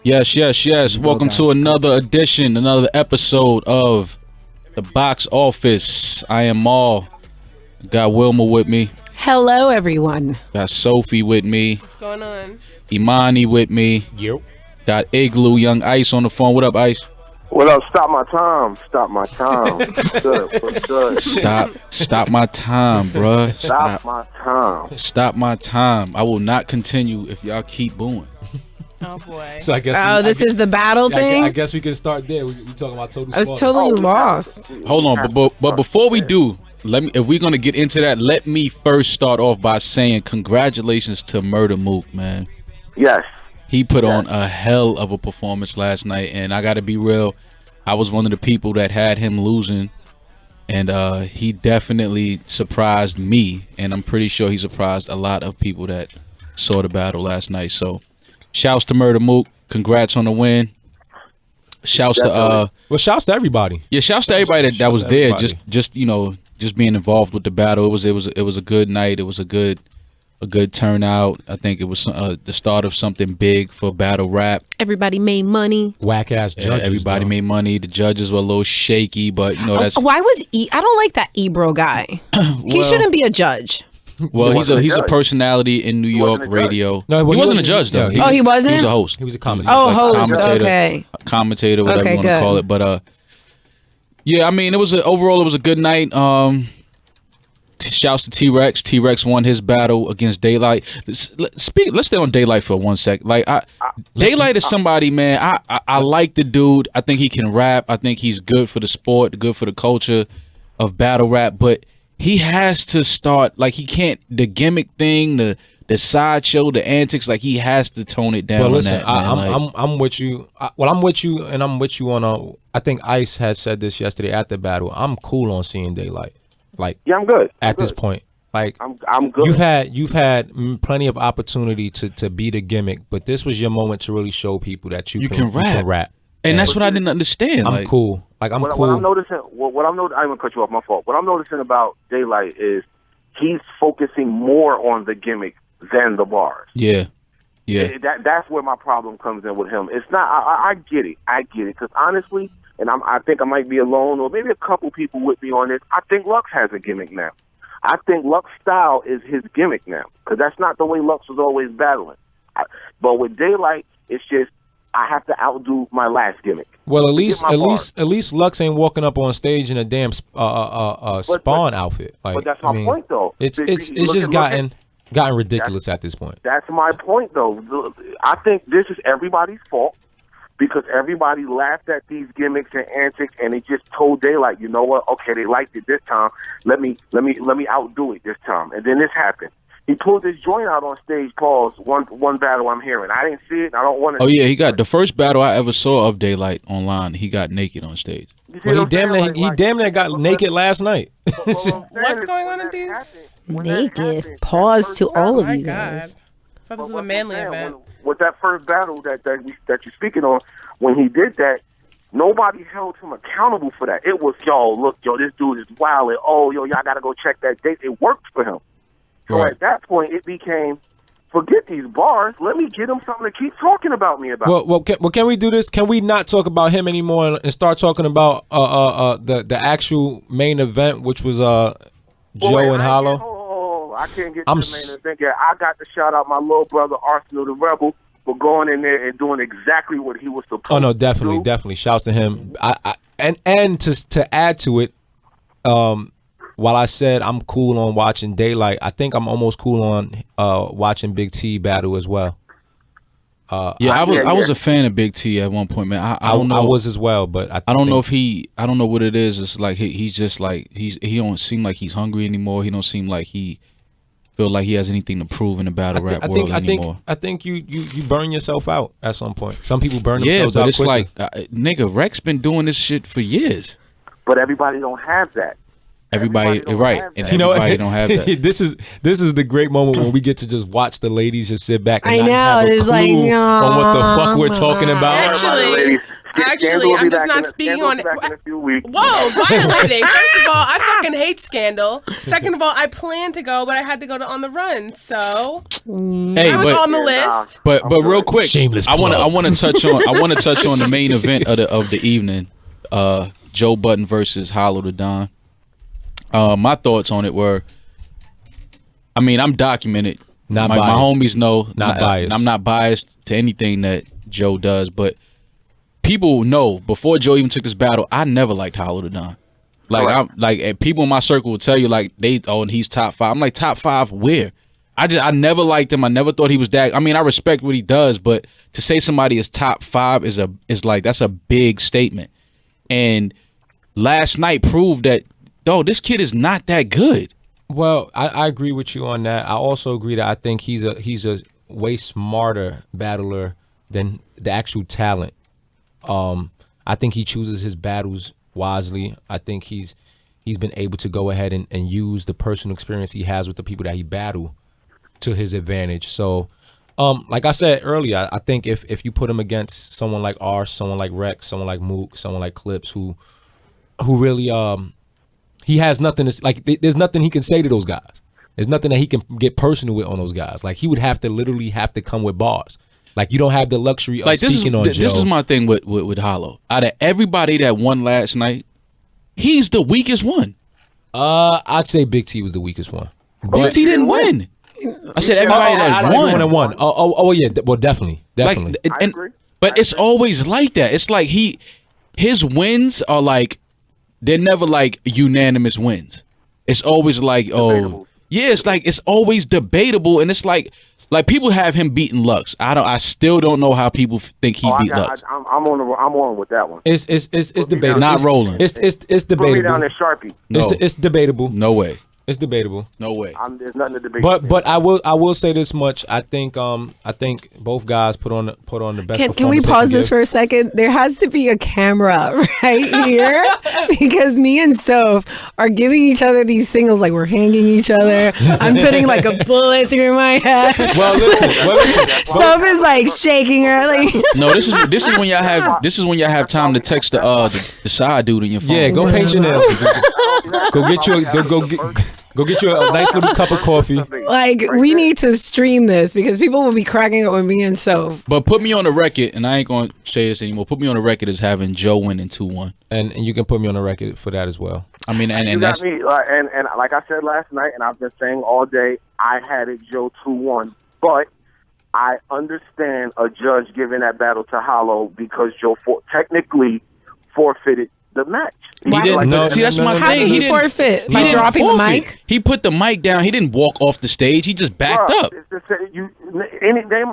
Yes. Welcome to another edition, another episode of The Box Office. I am Maul. Got Wilma with me. Hello, everyone. Got Sophie with me. What's going on? Imani with me. Yep. Got Igloo, Young Ice on the phone. What up, Ice? What up? Stop my time. What's good? Stop my time, bruh. Stop my time. I will not continue if y'all keep booing. Oh boy. So I guess. This is the battle thing? I guess we can start there. We talking about total. I was totally lost. Hold on, but before we do, if we're gonna get into that, let me first start off by saying congratulations to Murda Mook, man. Yes. He put on a hell of a performance last night, and I gotta be real, I was one of the people that had him losing, and he definitely surprised me, and I'm pretty sure he surprised a lot of people that saw the battle last night. So shouts to Murda Mook, congrats on the win. Shouts to shouts to everybody. Yeah, shouts to everybody that was there, just being involved with the battle. It was a good night. It was a good turnout. I think it was the start of something big for battle rap. Everybody made money. Whack ass judges. Everybody made money. The judges were a little shaky, but that's why was I don't like that Ebro guy. He shouldn't be a judge. Well, he's a personality in New York radio. No, he wasn't a judge though. He wasn't. He was a host. He was a commentator. Host. Commentator, whatever you want to call it. But yeah, I mean, overall it was a good night. Shouts to T-Rex. T-Rex won his battle against Daylight. Let's stay on Daylight for 1 sec. Daylight is somebody, man. I like the dude. I think he can rap. I think he's good for the sport, good for the culture of battle rap. But he has to start, he can't, the gimmick thing, the sideshow, the antics, he has to tone it down. Well, listen, on that, man. I'm with you. I'm with you, and I'm with you on. I think Ice had said this yesterday at the battle. I'm cool on seeing Daylight. I'm good. At this point, I'm good. You've had plenty of opportunity to be the gimmick, but this was your moment to really show people that you can rap. And that's what I didn't understand. I'm cool. I'm cool. What I'm noticing, I ain't gonna cut you off. My fault. What I'm noticing about Daylight is he's focusing more on the gimmick than the bars. Yeah. That's where my problem comes in with him. It's not. I get it. Because honestly. And I think I might be alone, or maybe a couple people with me on this. I think Lux has a gimmick now. I think Lux style is his gimmick now, because that's not the way Lux was always battling. But with Daylight, it's just I have to outdo my last gimmick. Well, at least Lux ain't walking up on stage in a damn Spawn outfit. But that's my point, though. It's just gotten ridiculous at this point. That's my point, though. I think this is everybody's fault. Because everybody laughed at these gimmicks and antics, and they just told Daylight, you know what? Okay, they liked it this time. Let me outdo it this time. And then this happened. He pulled his joint out on stage. Pause. One battle I'm hearing. I didn't see it. I don't want to. Oh yeah, he got the first battle I ever saw of Daylight online. He got naked on stage. Well, he damn near got naked last night. What's going on in these? Naked. Pause to all of you I guys. thought this was a manly event. With that first battle that you're speaking on, when he did that, nobody held him accountable for that. It was, this dude is wild. And, y'all got to go check that date. It worked for him. So at that point, it became, forget these bars. Let me get him something to keep talking about me about. Well, can we do this? Can we not talk about him anymore and start talking about the actual main event, which was Joe and Hollow? I can't get to the main event yet. I got to shout out my little brother Arsenal the Rebel for going in there and doing exactly what he was supposed to do. Oh no, definitely. Shouts to him. And to add to it, while I said I'm cool on watching Daylight, I think I'm almost cool on watching Big T battle as well. I was a fan of Big T at one point, man. I don't know. I was as well, but I don't know if I don't know what it is. It's like he's just like he don't seem like he's hungry anymore. He don't seem like he feel like he has anything to prove in the battle rap world anymore. I think you burn yourself out at some point. Some people burn themselves out. Yeah, but it's quickly. Nigga, Rex been doing this shit for years. But everybody don't have that. Everybody right, and everybody don't have that. This is the great moment when we get to just watch the ladies just sit back and not have a clue on what the fuck we're talking about. Actually, Actually, I'm just not speaking on it. Back in a few weeks. Whoa, violating. First of all, I fucking hate Scandal. Second of all, I planned to go, but I had to go to On the Run, so Hey, I was on the list. but real quick, Shameless I want plug. to touch on the main event of the evening, Joe Budden versus Hollow the Don. My thoughts on it were, I mean, I'm documented. Not my biased. homies know. Not biased. I'm not biased to anything that Joe does, but people know before Joe even took this battle, I never liked Hollow the Don. Like Right. I'm like people in my circle will tell you like and he's top 5. I'm like top 5 where? I never liked him. I never thought he was that. I mean, I respect what he does, but to say somebody is top 5 is like that's a big statement. And last night proved that this kid is not that good. Well, I agree with you on that. I also agree that I think he's a way smarter battler than the actual talent. I think he chooses his battles wisely. I think he's been able to go ahead and use the personal experience he has with the people that he battle to his advantage. So, like I said earlier, I think if you put him against someone like Arse, someone like Rex, someone like Mook, someone like Clips, who really he has nothing to like. There's nothing he can say to those guys. There's nothing that he can get personal with on those guys. Like he would literally have to come with bars. Like you don't have the luxury of speaking on Joe. This is my thing with Hollow. Out of everybody that won last night, he's the weakest one. I'd say Big T was the weakest one. Big T didn't win. I said everybody that won. Everyone that won. Oh yeah. Well, definitely. Like, agree. But it's always like that. It's like his wins are like they're never like unanimous wins. It's always like Debatable. yeah, it's like it's always debatable, and it's like people have him beating Lux. I still don't know how people think he beat Lux. I'm on with that one. It's debatable. Not rolling. It's Put me debatable. down there, Sharpie. No, It's debatable. no way, It's debatable. no way. There's nothing to debate. But I will say this much. I think both guys put on the best. Can we performance they pause this give. for a second? There has to be a camera right here because me and Soph are giving each other these signals like we're hanging each other. I'm putting like a bullet through my head. Well, listen. Soph is like shaking her like. No, this is when y'all have time to text the side dude in your phone. Yeah, go paint your nails. Go get you a nice little cup of coffee. Like we need to stream this because people will be cracking up with me and Soph. But put me on the record, and I ain't gonna say this anymore. Put me on the record as having Joe winning 2-1. And you can put me on the record for that as well. I mean, You and got that's me, and like I said last night, and I've been saying all day, I had it Joe 2-1, but I understand a judge giving that battle to Hollow because Joe technically forfeited the match. he didn't. No, see, that's no, my no, How thing. did he didn't forfeit? He By didn't dropping the forfeit. mic? He put the mic down. He didn't walk off the stage. He just backed Bruh, up.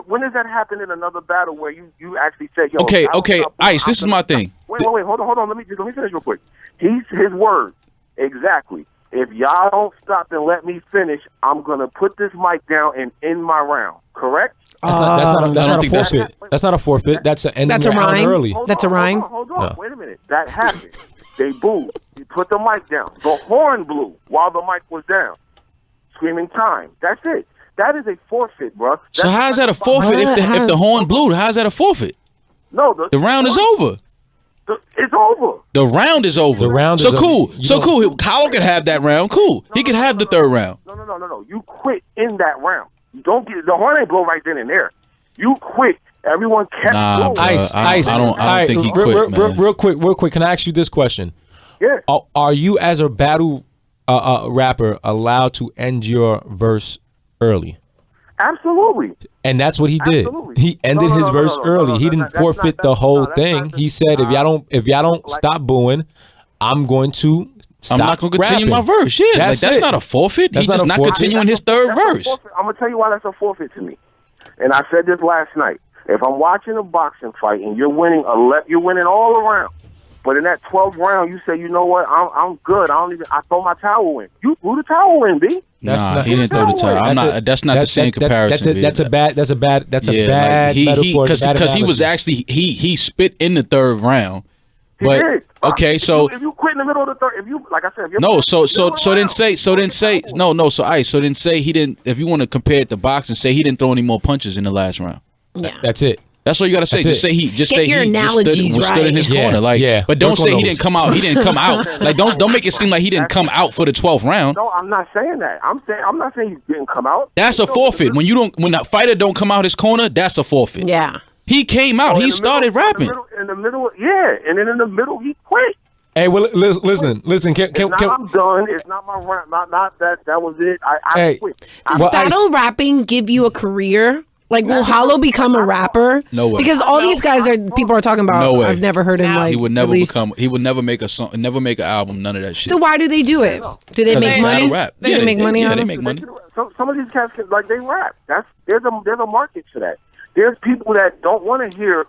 When does that happen in another battle where you actually said, "Yo"? Okay, I don't okay, stop- Ice. This is my thing. Wait, hold on. Let me finish real quick. His word exactly. If y'all don't stop and let me finish, I'm gonna put this mic down and end my round. Correct? That's I don't not a think that's- forfeit. That's not a forfeit. That's an ending That's a your round rhyme. early. Hold That's on, a rhyme? Hold on. No. Wait a minute. That happened. They booed. He put the mic down. The horn blew while the mic was down. Screaming time. That's it. That is a forfeit, bro. So how's that a forfeit if the horn blew? How's that a forfeit? No, The round is over. It's over. The round is over. The round so is cool. over. You So don't- cool. Hollow could have that round. Cool. He could have the third round. No. You quit in that round. You don't get the horn ain't blow right then and there. You quit. Everyone kept Nah, going. bro. Ice. I don't Alright, think he real, quit, man. Real quick. Can I ask you this question? Yeah. Are you, as a battle rapper, allowed to end your verse early? Absolutely. And that's what he did. Absolutely. He ended No, his verse early. He that's didn't not- forfeit that's the whole not- that's thing. not- He said, if y'all don't stop booing, I'm going to stop I'm not gonna continue my rapping. verse. Yeah, That's that's it. not a forfeit. That's He's not just a not forfeit. continuing his third That's a verse. forfeit. I'm gonna tell you why that's a forfeit to me. And I said this last night. If I'm watching a boxing fight and you're winning you're winning all around, but in that 12th round you say, you know what, I'm good. I throw my towel in. You threw the towel in, B. Nah, he didn't throw the towel. That's not the same comparison. That's a bad he metaphor. because he was actually he spit in the third round. He But did. okay, so if you quit in the middle of the third, if you like I said, if you're no, so then round, say throw the towel in. so Ice, so then say he didn't. If you want to compare it to boxing, say he didn't throw any more punches in the last round. Yeah. That's it. That's all you gotta say. That's Just it. say he. Just Get say your he just analogies stood in his right. corner. Like, Yeah. but don't Work say on he those. didn't come out. He didn't come out. Like, don't make it seem like he didn't come out for the 12th round. No, I'm not saying that. I'm not saying he didn't come out. That's a forfeit. When a fighter don't come out his corner, that's a forfeit. Yeah. He came out. He started rapping. In the middle, yeah, and then in the middle he quit. Hey, well, listen. Can I'm done. It's not my rap. Not that. That was it. I Hey. quit. Does Well, battle rapping give you a career? Like, will Hollow become a rapper? No way. Because all these guys people are talking about. No way. I've never heard him like. He would never released. become. He would never make a song. Never make an album. None of that shit. So why do they do it? Do they 'Cause make it's money? battle rap. Do they make money yeah, on they it? make money. Some of these cats can, like, they rap. There's a market for that. There's people that don't want to hear.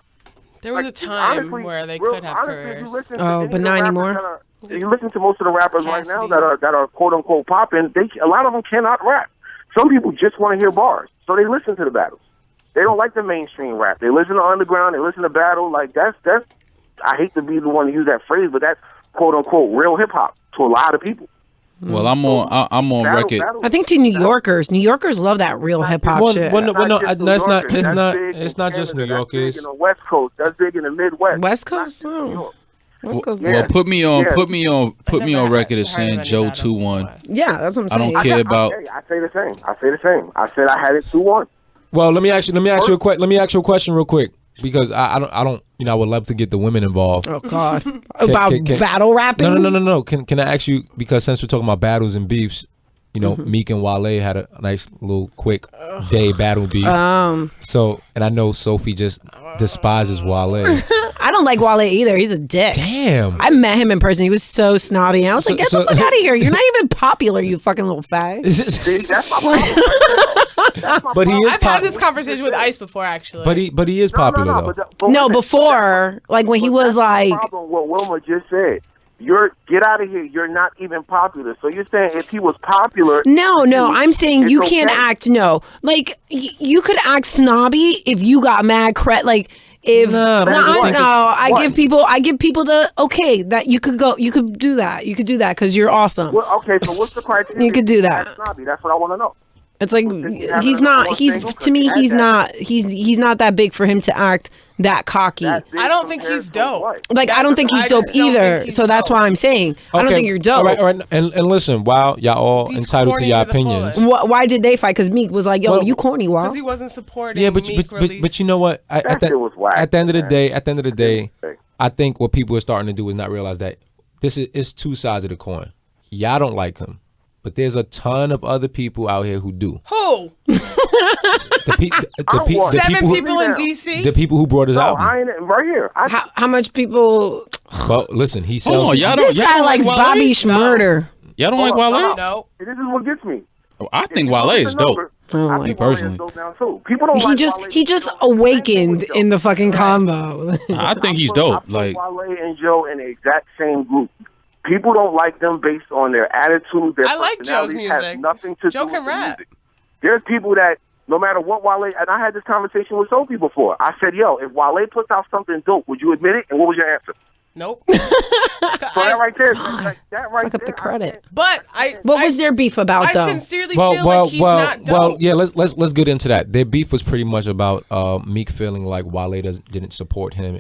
There was a time where they could have careers. Oh, but not anymore? You listen to most of the rappers right now Cassidy. that are quote unquote popping. A lot of them cannot rap. Some people just want to hear bars, so they listen to the battles. They don't like the mainstream rap. They listen to underground. They listen to battle. Like that's. I hate to be the one to use that phrase, but that's quote unquote real hip hop to a lot of people. Well, I'm on record. I think to New Yorkers love that real hip hop shit. no, just New that's not. Yorkers. It's That's not. big It's in not just New Canada. That's big Yorkers. in the West Coast. That's big in the Midwest. West Coast. West Coast. Yeah. Well, put me on never record as heard saying of Joe any 2-1. battle. Yeah, that's what I'm I saying. don't care about. I say the same. I said I had it 2-1. Well, let me ask you a question real quick because I don't. You know, I would love to get the women involved. Oh God, about battle rapping. No. Can I ask you, because since we're talking about battles and beefs, you know, Meek and Wale had a nice little quick day battle beef. So, and I know Sophie just despises Wale. I don't like Wale either. He's a dick. Damn. I met him in person. He was so snobby. And I was like, get the so- fuck out of here. You're not even popular, you fucking little fag. See, that's my problem. That's my But he problem. is I've had this conversation with Ice before, actually. But he is popular though. No, before, like when he was like, Problem, what Wilma just said. Get out of here. You're not even popular. So you're saying if he was popular? no, I'm saying it's you can't okay. act, like, you could act snobby if you got mad like, if Nah, I don't think I give people the okay that you could do that because you're awesome. Well, okay, so what's the criteria? You could do that. That's snobby. That's what I want to know. It's like have he's another not. one He's single to me. because he He's had not. He's not that big for him to act that cocky. That big I don't think compared he's to dope. what? Like I don't think he's I dope just don't either. think he's So that's dope. why I'm saying I don't think you're dope. All right. And listen, while y'all all He's entitled to corny your to the opinions. fullest. Why did they fight? Because Meek was like, "Yo, Well, you corny, wow." Because he wasn't supporting Yeah, but Meek release. you know what? That shit was whack, at the end of the man. day, I think what people are starting to do is not realize that it's two sides of the coin. Y'all don't like him, but there's a ton of other people out here who do. Who? The Seven who- people in DC? The people who brought his No, album. I ain't right here. How much people? Well, listen, he sells. Hold on, y'all This don't. guy Y'all likes don't like Bobby Wale? Schmurder. Y'all don't like Wale? No. This is what gets me. I think Wale is dope. I don't I like think Wale is personally. dope now too. People don't He like just Wale. he just awakened in the fucking combo. I think he's I dope. put Like, Wale and Joe in the exact same group. People don't like them based on their attitude. Their I like Joe's personality has music. nothing to Joe do can with the rap. music. There's people that no matter what Wale, and I had this conversation with Sophie before. I said, "Yo, if Wale puts out something dope, would you admit it?" And what was your answer? Nope. So that right there, that right Fuck up the there, credit. But What was their beef about I though? sincerely feel like he's not dope. yeah. Let's get into that. Their beef was pretty much about Meek feeling like Wale didn't support him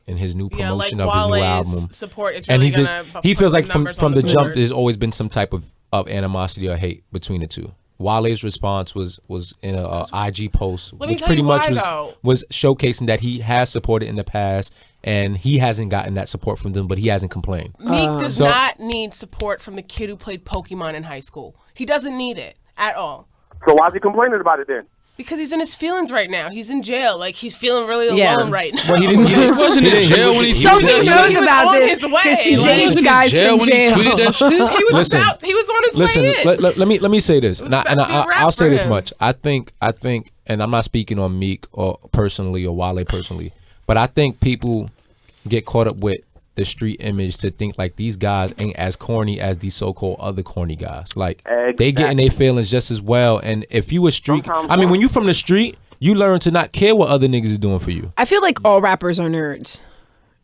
in his new Yeah, like promotion of his new Wale's album. support is And really he's just gonna he put feels like numbers from on the jump board. there's always been some type of animosity or hate between the two. Wale's response was in a IG post, Let me which tell pretty you much why, was though. was showcasing that he has supported in the past and he hasn't gotten that support from them, but he hasn't complained. Meek does So- not need support from the kid who played Pokemon in high school. He doesn't need it at all. So why's he complaining about it then? Because he's in his feelings right now. He's in jail. Like, he's feeling really Yeah. alone right now. Well, he wasn't in jail when he Sophie tweeted that knows shit. was about on this his way. because she Like, dates wasn't in guys jail from when he jail. tweeted that shit. He was on his Listen, way in. let me say this, and about to be a wrap I'll say for this him. much. I think, and I'm not speaking on Meek or personally or Wale personally, but I think people get caught up with the street image to think like these guys ain't as corny as these so-called other corny guys. Like they get in their feelings just as well. And if you a street, Sometimes I mean, when you from the street, you learn to not care what other niggas is doing for you. I feel like all rappers are nerds.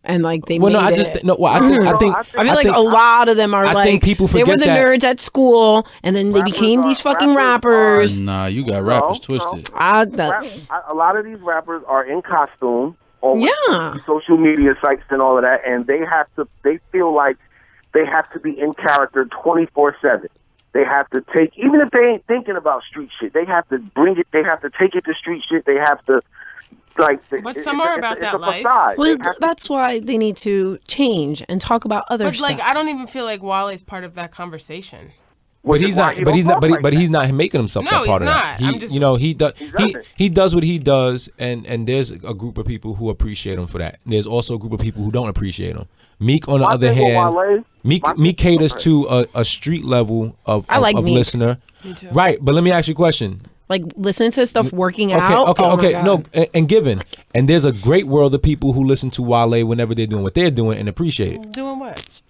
and like they Well, made no, I it. just no. Well, I think I feel like think- a lot of them are I like think people they were forget the that- nerds at school, and then they Rappers became are- these fucking rappers rappers. Nah, you got rappers twisted. A lot of these rappers are in costume on Yeah. social media sites and all of that, and they feel like they have to be in character 24/7. They have to take, even if they ain't thinking about street shit, they have to bring it. They have to take it to street shit. They have to, like. But some are about that life. facade. Well, They have to- that's why they need to change and talk about other But stuff. like, I don't even feel like Wale's part of that conversation. But which he's is why not. he But don't he's not. talk But, like but that. he's not making himself No, that part he's of not. that. He, I'm just- you know, he does. doesn't. He does what he does, and there's a group of people who appreciate him for that. And there's also a group of people who don't appreciate him. Meek, on the My other thing with hand, Wale- Meek my Meek thing- caters to a street level of I like Meek. listener. Me too. Right, but let me ask you a question. like listen to stuff working Okay, out. okay, Oh my okay. God. No, and given, and there's a great world of people who listen to Wale whenever they're doing what they're doing and appreciate it, Doing what?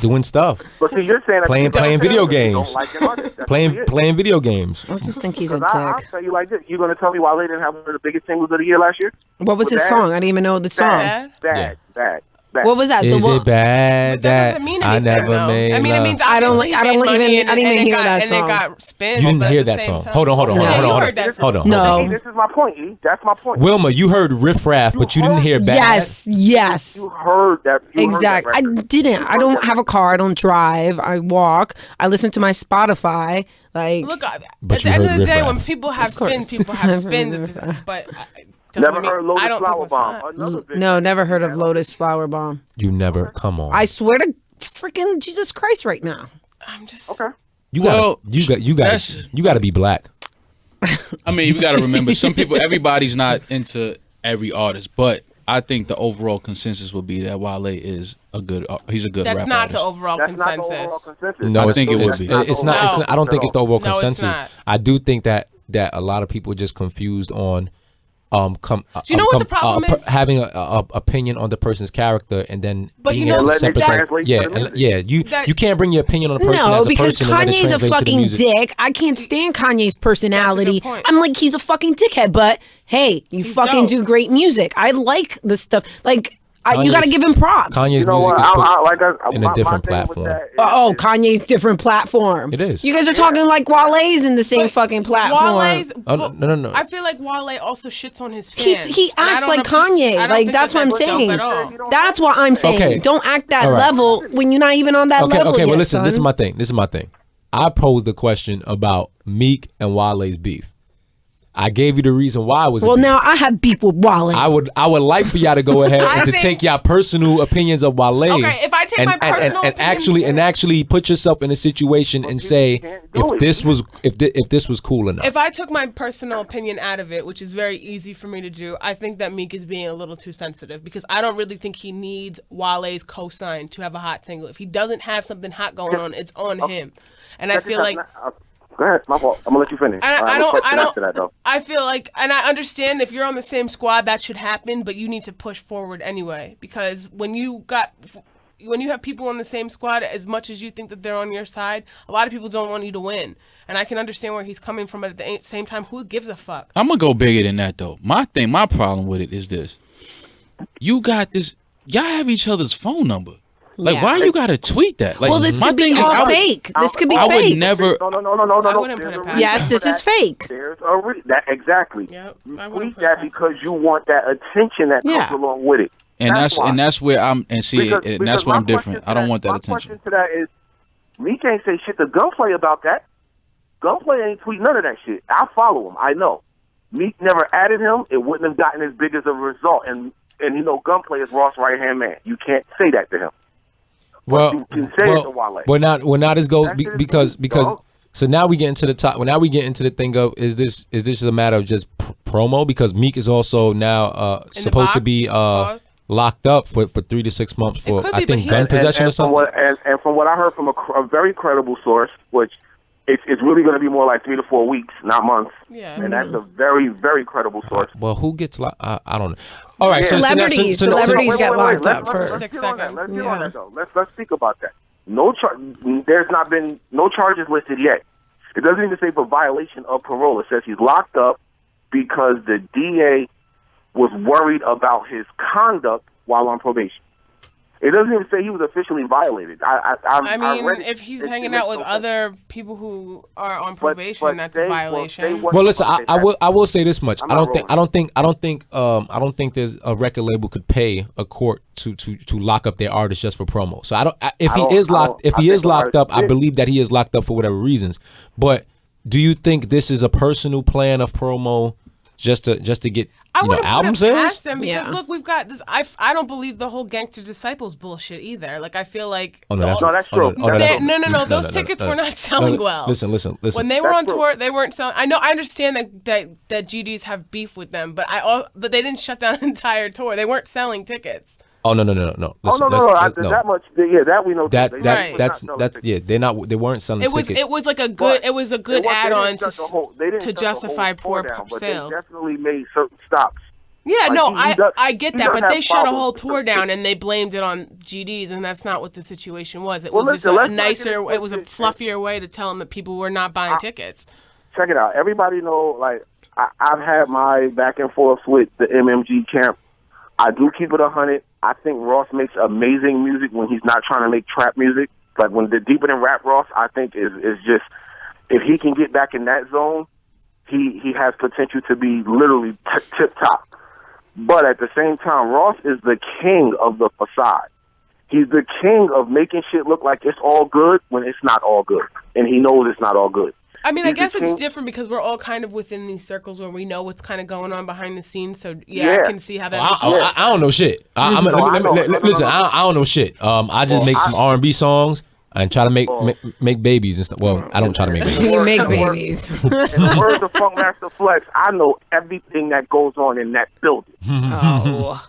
doing stuff, But see, you're saying that Playing- you don't playing feel video that you don't games. like an artist. That's it. playing video games. I just think he's a 'Cause I'll dick. tell you like this. You're gonna tell me Wale didn't have one of the biggest singles of the year last year? What was his Bad. song? I didn't even know the song. Bad? Bad, bad. What was that? Is the one, it bad But that that doesn't mean I anything, never though. made I mean, it love? means I don't obviously like- I don't he made even- money I didn't even and it hear got- that and song. it got spins. You didn't but hear at the that same song. time- Hold on. Yeah, you heard that Hold song. on. No. This is my point, E. That's my point. Wilma, you heard Riff Raff, but you didn't hear bad. yes. You heard that. You heard that Exactly. I record. didn't. I don't have a car. I don't drive. I walk. I listen to my Spotify. Like, Look, at But the you end of heard the day, Riff when Raff. people have Of course. spins, people have I've spins. heard Riff Raff. But Never heard I Lotus don't think Flower it's Bomb. hot. Another bitch. no, never heard of Lotus Flower Bomb. You never. Come on. I swear to freaking Jesus Christ right now. I'm just Okay. you got. Well, that's- You got to be black. I mean, you got to remember, some people, everybody's not into every artist, but I think the overall consensus would be that Wale is he's a good That's rap not artist. the overall That's not the consensus. overall consensus. No, I it's, think it would it's, be. It's not. It's No. not. I don't think it's the overall No, it's consensus. not. I do think that a lot of people are just confused on Do you know what the problem is? having a opinion on the person's character and then But being you know able to Letting it separate that. translate Yeah, to the and, music. yeah. That- You can't bring your opinion on a person No, as a because person and let it Kanye's a translate to the fucking music. dick. I can't stand Kanye's personality. point. I'm like, he's a fucking dickhead. But hey, you He's fucking dope. do great music. I like the stuff. Like, you got to Kanye's- give him props. Kanye's You know music what? is put like in a my different thing with platform. that is- Oh, Kanye's different platform. It is. You guys are talking like Wale's in the same But fucking platform. Wale's, Oh, no. I feel like Wale also shits on his fans. He And I acts don't like appre- Kanye. I don't Like think that's that what I'm that's dope saying. at all. That's what I'm saying. Okay. Don't act that All right. level when you're not even on that Okay, level okay. yet, Well, listen. This is son. my thing. I posed the question about Meek and Wale's beef. I gave you the reason why it was. Well, a beef. now I have beef with Wale. I would like for y'all to go ahead I and to think- take your personal opinions of Wale. Okay, if I take and, my personal and opinions- actually put yourself in a situation and say can't do if it. this was if this was cool enough. If I took my personal opinion out of it, which is very easy for me to do, I think that Meek is being a little too sensitive because I don't really think he needs Wale's cosign to have a hot single. If he doesn't have something hot going on, it's on him. And I feel like Go ahead, my fault. I'm gonna let you finish. I have a don't. question after that, though. I feel like, and I understand if you're on the same squad, that should happen, but you need to push forward anyway. Because when you have people on the same squad, as much as you think that they're on your side, a lot of people don't want you to win. And I can understand where he's coming from, but at the same time, who gives a fuck? I'm gonna go bigger than that though. My problem with it is this: you got this. Y'all have each other's phone number. Like, Yeah. why you gotta tweet that? Like, well, this my could be thing is, all I would- fake. This could be I fake. would never. No. I wouldn't put There's it a past reason Yes, for this that. is fake. There's a that exactly. Yep, You I wouldn't tweet put it that past because you want that attention that Yeah. comes along with it. And why. that's where I'm. And see, Because- and because that's where my I'm different. question I don't to want that my attention. question to that is, Meek ain't say shit to Gunplay about that. Gunplay ain't tweet none of that shit. I follow him. I know. Meek never added him. It wouldn't have gotten as big as a result. And you know, Gunplay is Ross' right hand man. You can't say that to him. Well, you can say it to Wale. we're not as go That's it, because dog. so now we get into the top. Well, now we get into the thing of is this a matter of just promo because Meek is also now supposed to box? be Pause. locked up for 3 to 6 months for could I be, but think he gun has- possession or From something. what I heard from a very credible source, which it's really going to be more like 3 to 4 weeks, not months. Yeah. And that's a very, very credible source. Well, who gets locked? I don't know. All right, so Celebrities get locked up let's, first. Let's 6 get on that. seconds. Let's get Yeah. on that though. Let's speak about that. There's not been no charges listed yet. It doesn't even say for violation of parole. It says he's locked up because the DA was worried about his conduct while on probation. It doesn't even say he was officially violated. I mean, read it. if he's It hanging makes out with no sense. other people who are on But probation, that's a violation. Well, listen, I will say this much. I'm I not don't think there's a record label could pay a court to lock up their artist just for promo. So if he is locked up, I believe that he is locked up for whatever reasons. But do you think this is a personal plan of promo just to get album put it sales? past them because look, we've got this. I don't believe the whole Gangster Disciples bullshit either. Like I feel like No, that's true. No. Those tickets were not selling well. Listen. When they were That's on tour, they weren't selling. I understand that GDs have beef with them, but they didn't shut down an entire tour. They weren't selling tickets. Oh no. Listen, That much. Yeah, that we know. That's tickets. they weren't selling tickets. It was like a good add-on They didn't to shut the justify whole poor tour down, but sales. They definitely made certain stops. Yeah, Like, no, he I get he that, does but they have shut a problems whole with tour the- down and they blamed it on GDs, and that's not what the situation was. It Well, was listen, just a let's not get nicer, into it was a this. fluffier way to tell them that people were not buying tickets. Check it out. Everybody know, like, I've had my back and forth with the MMG camp. I do keep it 100. I think Ross makes amazing music when he's not trying to make trap music. Like, when the Deeper Than Rap Ross, I think is just, if he can get back in that zone, he has potential to be literally tip top. But at the same time, Ross is the king of the facade. He's the king of making shit look like it's all good when it's not all good. And he knows it's not all good. I mean, I He's the guess it's king. different because we're all kind of within these circles where we know what's kind of going on behind the scenes. So, I can see how that I don't know shit. I don't know shit. I just make some R&B songs and try to make babies and stuff. Well, I don't try to make babies. You make babies. In the words of Funkmaster Flex, I know everything that goes on in that building. Oh.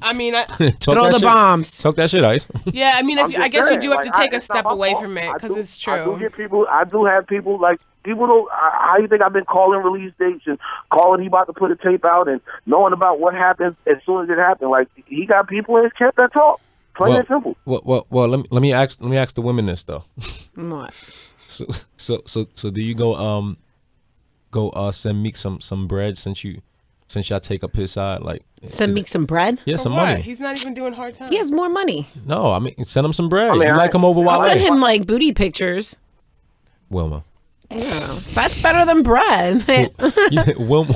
I mean, Throw the bombs. Talk that shit, Ice. yeah, I mean, I'm just I guess you saying, do have to like, take a it's not step my away fault. from it I because do- it's true. I do have people like people don't. How you think I've been calling release dates and calling he about to put a tape out and knowing about what happens as soon as it happened? Like he got people in his camp that talk. Plain and simple. Well. Let me ask the women this though. What? So do you go send Meek some bread since y'all take up his side? Like Send Meek some bread? yeah, For some what? money. He's not even doing hard time. He has more money. No, I mean send him some bread. I mean, you like him over I'll Wale? send him like booty pictures. Wilma. Yeah, that's better than bread. Yeah, Wilma.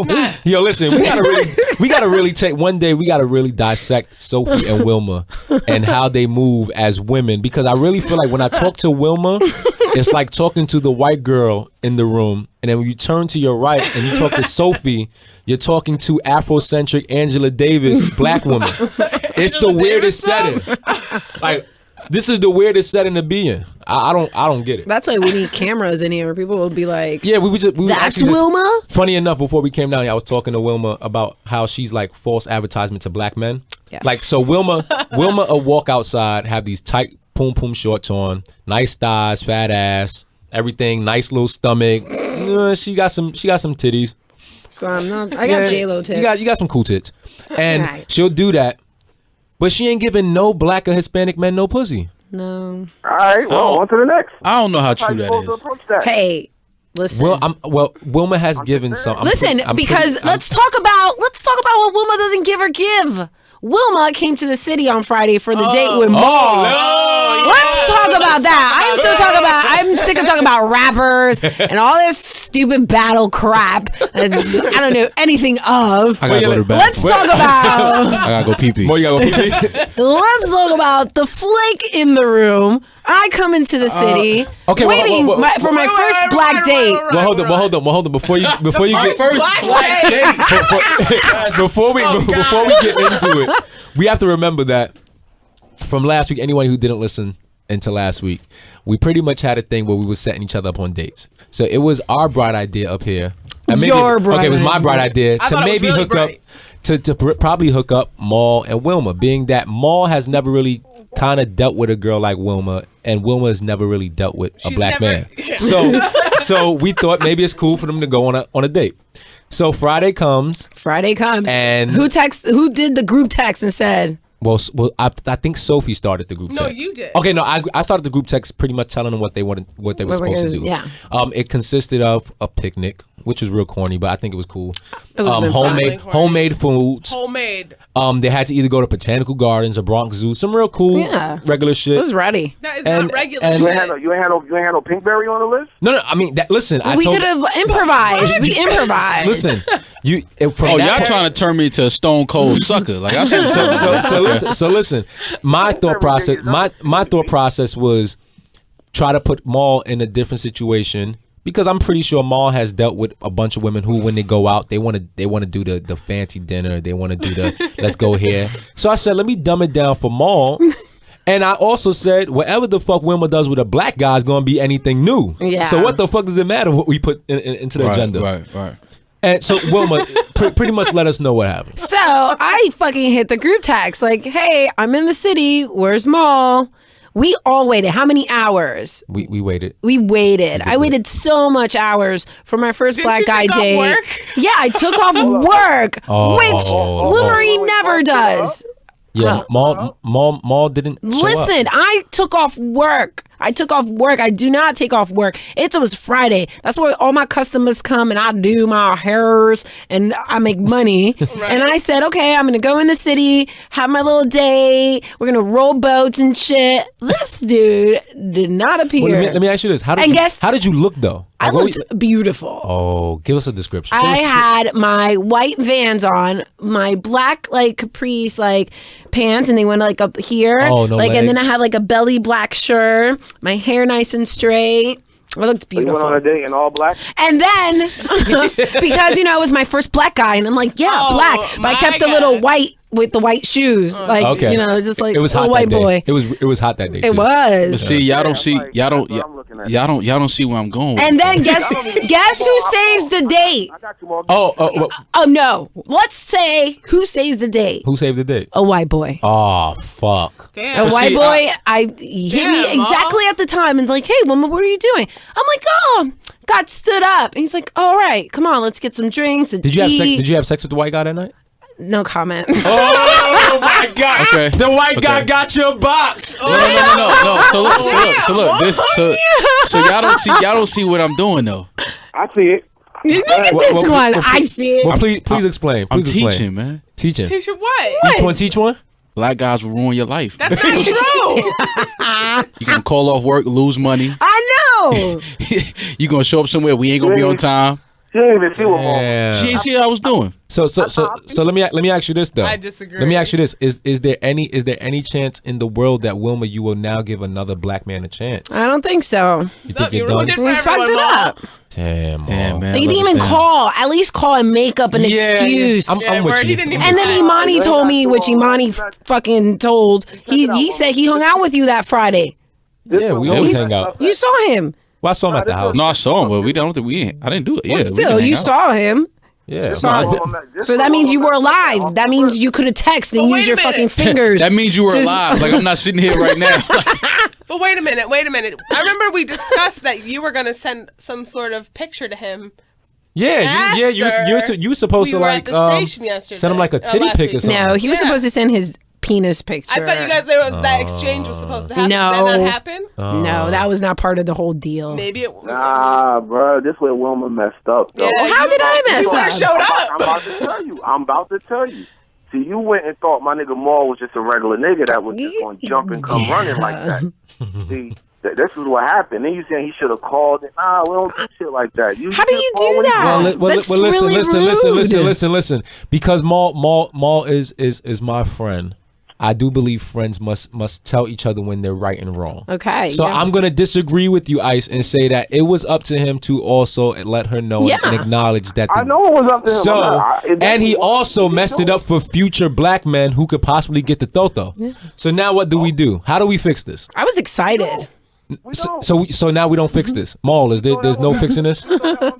not. Yo, listen, we gotta really take one day. We gotta really dissect Sophie and Wilma and how they move as women, because I really feel like when I talk to Wilma, it's like talking to the white girl in the room, and then when you turn to your right and you talk to Sophie, you're talking to Afrocentric Angela Davis, black woman. It's the Angela weirdest Davis, setting. Like this is the weirdest setting to be in. I don't get it. That's why we need cameras in here where people will be like, Yeah, we that's actually Wilma? Funny enough, before we came down here, I was talking to Wilma about how she's like false advertisement to black men. Yes. Like, so Wilma will walk outside, have these tight pum shorts on, nice thighs, fat ass, everything, nice little stomach. She got some titties. So I'm not, I got J-Lo tits. You got some cool tits. And Right. she'll do that, but she ain't giving no black or Hispanic men no pussy. No. All right, well, on to the next. I don't know how How true you that supposed to is. approach that? Listen. Wilma has given some. Listen, let's talk about what Wilma doesn't give. Wilma came to the city on Friday for the date with Maul. Let's talk about that. I'm sick of talking about rappers and all this stupid battle crap that I don't know anything of. I gotta go to the bathroom. Let's talk about I gotta go pee pee. Boy, you gotta go pee-pee. let's talk about the flake in the room. I come into the city okay, waiting for my Wait, first wait, black wait, date. wait, Well, hold on. Before you get First black date. before we get into it, we have to remember that from last week, anyone who didn't listen into last week, we pretty much had a thing where we were setting each other up on dates. So it was our bright idea up here. And maybe, Your bright okay, it was my idea. bright idea I to thought it was maybe really hook bright. up to probably hook up Maul and Wilma, being that Maul has never really kind of dealt with a girl like Wilma, and Wilma has never really dealt with a She's black never- man. Yeah. So we thought maybe it's cool for them to go on a date. So Friday comes. Friday comes. And- who did the group text and said, Well, I think Sophie started the group No, text. you did. Okay, no, I started the group text pretty much telling them what they were supposed to do. Yeah. It consisted of a picnic, which was real corny, but I think it was cool. It was been fun. Homemade foods. Homemade. They had to either go to Botanical Gardens or Bronx Zoo. Some real cool, regular shit. It was ready. That is And- not regular. and- You shit. ain't had no Pinkberry on the list? No, I mean, listen. We could have improvised. We improvised. Listen, from Oh, that y'all point- trying to turn me into a stone cold sucker? Like I should. so listen. My thought process was try to put Maul in a different situation because I'm pretty sure Maul has dealt with a bunch of women who, when they go out, they want to do the fancy dinner. They want to do the let's go here. So I said, let me dumb it down for Maul. And I also said, whatever the fuck Wilma does with a black guy is going to be anything new. Yeah. So what the fuck does it matter what we put into the agenda? Right. And so Wilma pretty much let us know what happened. So I fucking hit the group text like, hey, I'm in the city. Where's Maul? We all waited. How many hours? We waited. We waited. I waited so much hours for my first Didn't black you guy take off date. work? Yeah, I took off work, which Wilmarie never does. Yeah, Maul didn't show up. Listen, I took off work. I do not take off work. It was Friday. That's where all my customers come and I do my hairs and I make money. And I said, okay, I'm going to go in the city, have my little day. We're going to roll boats and shit. This dude did not appear. Well, let me ask you this. How did you look though? I Like, what looked beautiful. Oh, give us a description. I had my white Vans on, my black like Caprice like pants, and they went like up here. Oh, no like, and then I legs. had like a belly black shirt, my hair nice and straight. I looked You went beautiful. on a date in all black? And then because it was my first black guy, and I'm like, yeah, Oh, black, but I my kept the little God. white with the white shoes, like Okay. just like it was a hot white that day. boy. It was hot that day. It too. was. See, y'all don't see. Like, Y'all don't. that's what I'm looking at. Y'all don't see where I'm going. And then guess who saves the date? I got you, Morgan. Oh no! Let's say who saves the date? Who saved the date? A white boy. Oh fuck. Damn. A white see, boy, he hit me Damn, exactly at the time and like, hey, woman, what are you doing? I'm like, oh, got stood up. And he's like, all right, come on, let's get some drinks. Let's Did you have sex? eat. Did you have sex with the white guy that night? No comment. Oh my god! Okay. The white guy Okay. got your box. No. So y'all don't see what I'm doing though. I see it. Look at this one. I see it. Well, please explain. I'm Please explain. teaching, man. Teaching. Teach you what? Each one teach one. Black guys will ruin your life. That's not true. You gonna call off work, lose money. I know. You gonna show up somewhere we ain't gonna be on time. She didn't even see what Morgan. Damn. She ain't see what I was doing. So let me ask you this though. I disagree. Let me ask you this: Is there any chance in the world that Wilma you will now give another black man a chance? I don't think so. You Look, think you you're ruined done? it for We fucked everyone, it Mom. up. Damn, Damn, man. Like, he I didn't even understand. call. At least call and make up an excuse. I'm Yeah, with word, you. he didn't even And then say. Imani told me, which Imani fucking told. He said he hung out with you that Friday. Yeah, we always hang out. You saw him. Well, I saw him at the house. No, I saw him, but we don't think we ain't. I didn't do it. Yeah, Well, we still, didn't hang you out. saw him. Yeah. So that means you were alive. That means you could have texted and But used wait your a fucking minute. fingers. That means you were to- alive. Like I'm not sitting here right now. But wait a minute. I remember we discussed that you were gonna send some sort of picture to him. Yeah, you were supposed we to were like at the station yesterday. send him like a titty last pic or week. something. No, he was Yeah. supposed to send his penis picture. I thought you guys that exchange was supposed to happen. No. Did that not happen? No, that was not part of the whole deal. Maybe it. Nah, bro, this way Wilma messed up, though. Yeah, How did I mess you up? showed I'm up. about to tell you. See, you went and thought my nigga Maul was just a regular nigga that was just going to jump and come running like that. See, this is what happened. Then you saying he should have called it. Nah, we don't do shit like that. How do you do that? That's really rude. listen. Because Maul is my friend. I do believe friends must tell each other when they're right and wrong. Okay. So yeah. I'm gonna disagree with you, Ice, and say that it was up to him to also let her know Yeah. and acknowledge that. I know it was up to him. So, and he also messed it up for future black men who could possibly get the Toto. So now what do we do? How do we fix this? I was excited. So now we don't fix this. Maul, there's no fixing this?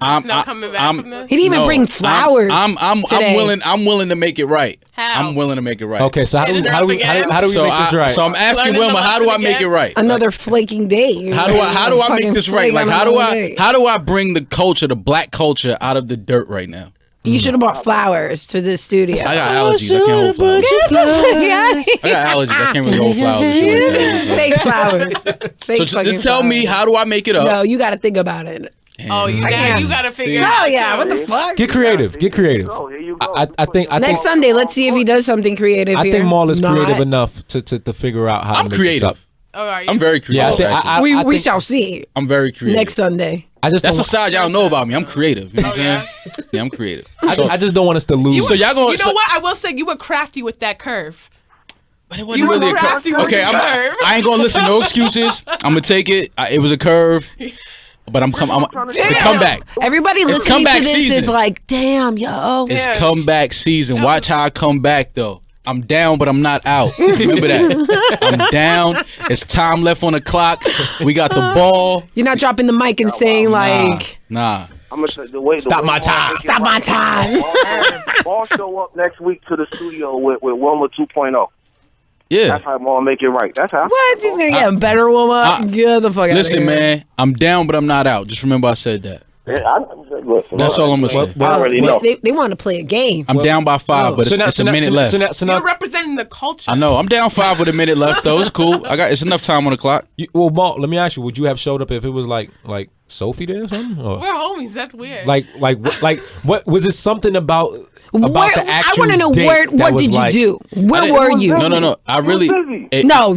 I'm Not coming back from this. He didn't even bring flowers. I'm today. willing to make it right. How? I'm willing to make it right. Okay, so how do we make this right? I'm asking Learning Wilma, the how do I lesson make again? it right? Another flaking date. How do I make Fucking this right? flake Like on how do another I date. how do I bring the black culture out of the dirt right now? You should have bought flowers to this studio. I got allergies. I can't hold flowers. Yeah. I got allergies. I can't really hold flowers and shit like that. Fake flowers. Fake So fucking just tell me, flowers. how do I make it up? No, you got to think about it. Oh, you got to figure it Oh out. yeah, too. what the fuck? Get creative. Get creative. Oh, here you go. I think Next Sunday, let's see if he does something creative. I here. think Maul is Not. creative enough to figure out how I'm to make this up. creative. Oh, are you? I'm very creative. Yeah, actually. We think- shall see I'm very creative. next Sunday. I just That's don't, a side y'all don't know about me. I'm creative. You know what I'm yeah? saying? Yeah, I'm creative. I just don't want us to lose. So y'all going? You know what? I will say you were crafty with that curve. But it wasn't You were really a curve. crafty with Okay, the curve. I ain't gonna listen. No excuses. I'm gonna take it. It was a curve, but the comeback. Everybody It's listening to comeback this is season. like, damn, yo. It's Yeah. comeback season. Watch how I come back though. I'm down, but I'm not out. Remember that. I'm down. It's time left on the clock. We got the ball. You're not dropping the mic and saying like, Nah. I'm gonna say the way. Stop my time. stop my time. Ball show up next week to the studio with Wilma 2.0. Yeah. That's how Maul make it right. That's how. What? He's gonna get a better woman. Get the fuck out of Listen, here. man. I'm down, but I'm not out. Just remember I said that. Listen, That's all I'm gonna say. I already know. They want to play a game. I'm down by 5, but it's a minute left. So now, You're representing the culture. I know. I'm down 5 with a minute left though. It's cool. It's enough time on the clock. well, Maul, let me ask you: would you have showed up if it was like Sophie there or something? Or We're homies. That's weird. what was it? Something about Where- the actual I want to know date what that was did you like- do? I Where didn't- were you? No. I really. It, No.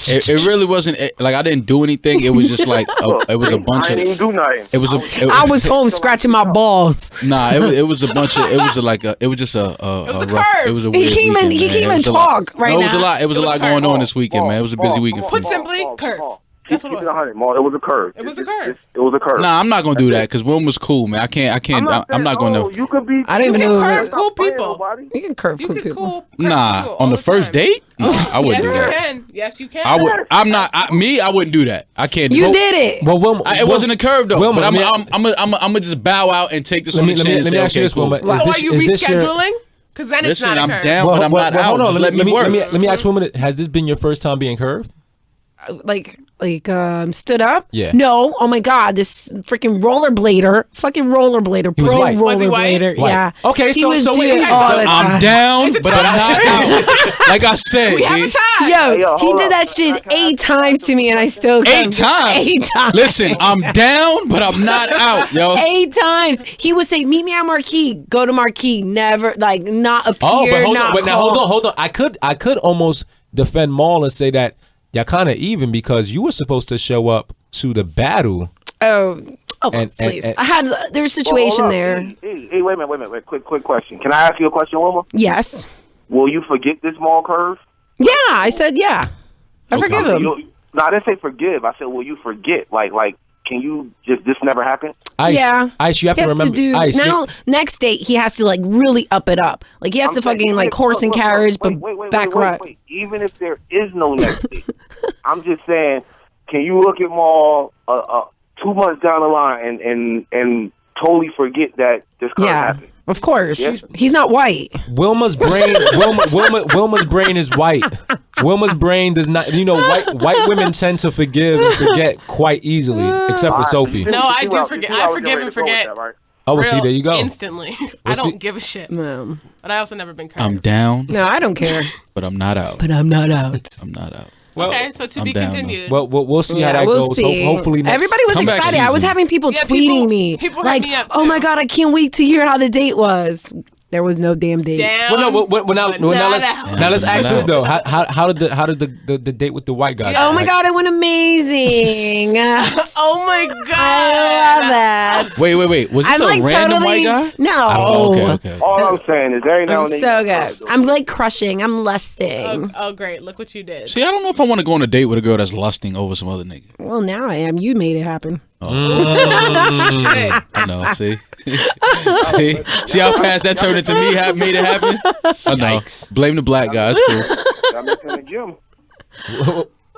It really wasn't like I didn't do anything. It was just like it was a bunch I didn't even of. do nothing. It was a. I was home scratching my balls. Nah, it was a bunch of. It was it was just a was a rough. curve. It was a He weird can't even- weekend, he man. can't It even was a lot. talk right No, it was a now. lot. It was a lot going on this weekend, man. It was a busy weekend. Put simply, curve. That's what it Keep it was. 100, Maul. It was a curve. It was a curve. It was a curve. Nah, I'm not gonna do that because Wilma was cool, man. I can't. I'm not gonna. You could be. I didn't You even can know. curve cool people. You can curve You cool can people. curve Nah, people on all the first time. date, no, I wouldn't Yes, do you that. can. Yes, you can. I would. I'm not. I wouldn't do that. I can't. You did it. Well, Wilma, It wasn't a curve though. Wilma, But let me- I'm gonna just bow out and take this Let on me the chin and say, ask you okay, this, cool. Wilma. So are you is this your? rescheduling? Because then it's Listen, not a I'm curve. down, but I'm not out. Hold on. Just let me work. Let me ask Wilma. Has this been your first time being curved? Like stood up? Yeah. No. Oh my God, this freaking fucking rollerblader, He was pro white. Was he white? rollerblader. White. Yeah. Okay, He so- was so wait, doing okay, all so the I'm time. down, It's a but I'm not out. Like I said, We have B. a tie. Yo, yo, he hold did up. that shit 8 times to me, and I still 8 times. 8 times. Listen, I'm down, but I'm not out, yo. 8 times. He would say, "Meet me at Marquee." Go to Marquee. Never not appear. Oh, but hold not on. But now call. hold on. I could almost defend Maul and say that y'all kind of even because you were supposed to show up to the battle. Oh, And- please. and- I had there was a situation there. Hey, wait a minute. Quick question. Can I ask you a question, Wilma? Yes. Will you forget this Maul curve? Yeah, I said yeah. I forgive him. No, I didn't say forgive. I said, will you forget? Like, can you just this never happened? Ice, Yeah. Ice, you have He to has remember. to do Ice, now. Next date, he has to like really up it up. Like he has to fucking like horse and carriage, but back right. Wait. Even if there is no next date, I'm just saying, can you look at Maul 2 months down the line and totally forget that this curve Yeah, happened? of course. Yes. He's not white. Wilma's brain. Wilma's brain is white. Wilma's brain does not. You know, white women tend to forgive and forget quite easily, except for Sophie. No, I do forget. I forgive and forget. Oh, well, see, Real there you go. Instantly. I see- don't give a shit. No, But I also never been curved. I'm down, no, I don't care. but I'm not out. But I'm not out. I'm not out. Well, Okay, so to I'm be down, continued. well, we'll see how Yeah, that we'll goes. see. Hopefully, next, Everybody was comeback excited. I was season. having people Yeah, tweeting me people hyped like, me up, "Oh too. my God, I can't wait to hear how the date was." There was no damn date. Down, Well, no. Well, now but not let's out. now let's Yeah, ask but this not though. How did the date with the white guy? Oh go? my God, it went amazing. Oh my god. I love that. Wait. Was this I'm a like random totally white guy? no. Oh, okay. All I'm saying is every now and then. So you good. I'm like crushing. I'm lusting. Oh, great. Look what you did. See, I don't know if I want to go on a date with a girl that's lusting over some other nigga. Well, now I am. You made it happen. Shit. I know. See, see how fast that turned into me. Made it happen. I know. Blame the black guy. It's cool. I'm in the gym.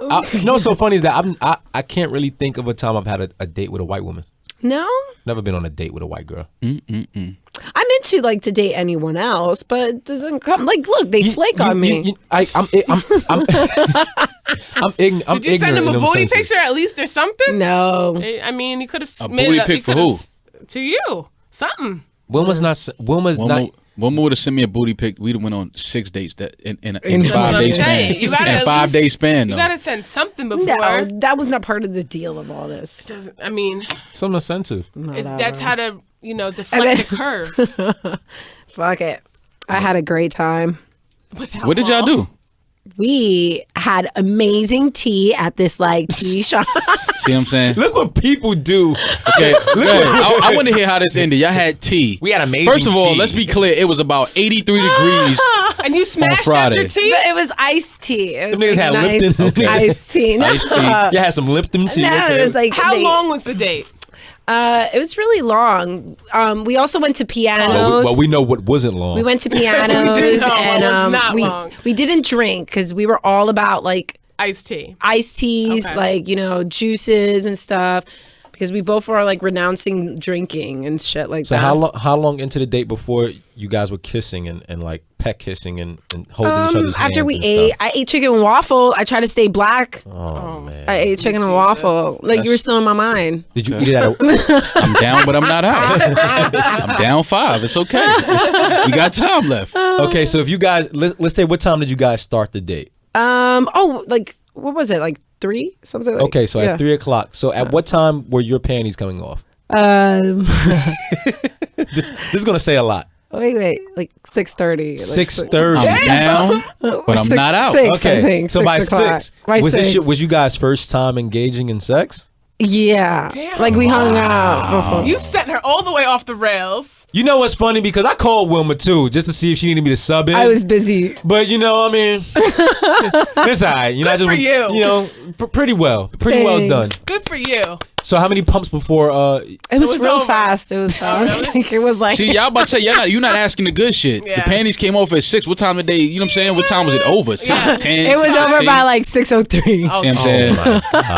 You know what's so funny is that I can't really think of a time I've had a date with a white woman. No, Never been on a date with a white girl. I'm into like to date anyone else, but it doesn't come. Like, look, they flake on me. I'm Did you send him a booty picture at least or something? No, I mean, you could have A made booty it up. pic You for could've who? To you. Something. Wilma's not. Wilma's not. Wilma would have sent me a booty pic. We'd have went on 6 dates that in a That's 5 what day I'm span. saying. You gotta In at 5 day least- span You though. gotta send something before. No, that was not part of the deal of all this. Doesn't, I mean, Something offensive. that's how to, deflect the curve. Fuck it. I had a great time. What did y'all do? We had amazing tea at this like tea shop. See what I'm saying? Look what people do. Okay, good. I want to hear how this ended. Y'all had tea. We had amazing First of all, tea. let's be clear. It was about 83 degrees. And you smashed Friday. after tea? It was iced tea. It was Them niggas had Lipton. Okay. iced tea. No. Iced tea. You had some Lipton tea. No, okay. it was like How they- long was the date? It was really long. We also went to pianos. But we know what wasn't long. We went to pianos We did know what and was not we long. we didn't drink because we were all about like Iced tea. iced teas, Okay. like juices and stuff. Because we both were like renouncing drinking and shit like So that. how long into the date before you guys were kissing and like peck kissing and holding each other's hands After we and ate, stuff? I ate chicken and waffle. I tried to stay black. Oh man. I ate chicken and waffle. Like you were still in my mind. Did you eat it at a I'm down, but I'm not out. I'm down 5. It's okay. We got time left. Okay, so if you guys let's say what time did you guys start the date? Like what was it? Like 3? Something like Okay, so yeah. at 3:00. So at what time were your panties coming off? This is gonna say a lot. Wait, like 6:30. 6:30. I'm down, but I'm not out. Six, I Okay, think. so by 6:00. 6, By was 6. was you guys first time engaging in sex? Yeah. Damn. Like we hung out before. You sent her all the way off the rails. You know what's funny because I called Wilma too just to see if she needed me to sub in. I was busy. But I mean, it's all right. Good for you. Pretty well well Thanks. done. Good for you. So how many pumps before? It was was real over. fast. It was fast. really? It was like See, y'all about to say you're not asking the good shit. Yeah. The panties came off at 6. What time did they? You know what I'm saying? What time was it over? 6, 10. it was over 16? by like 6:03. See what I'm saying?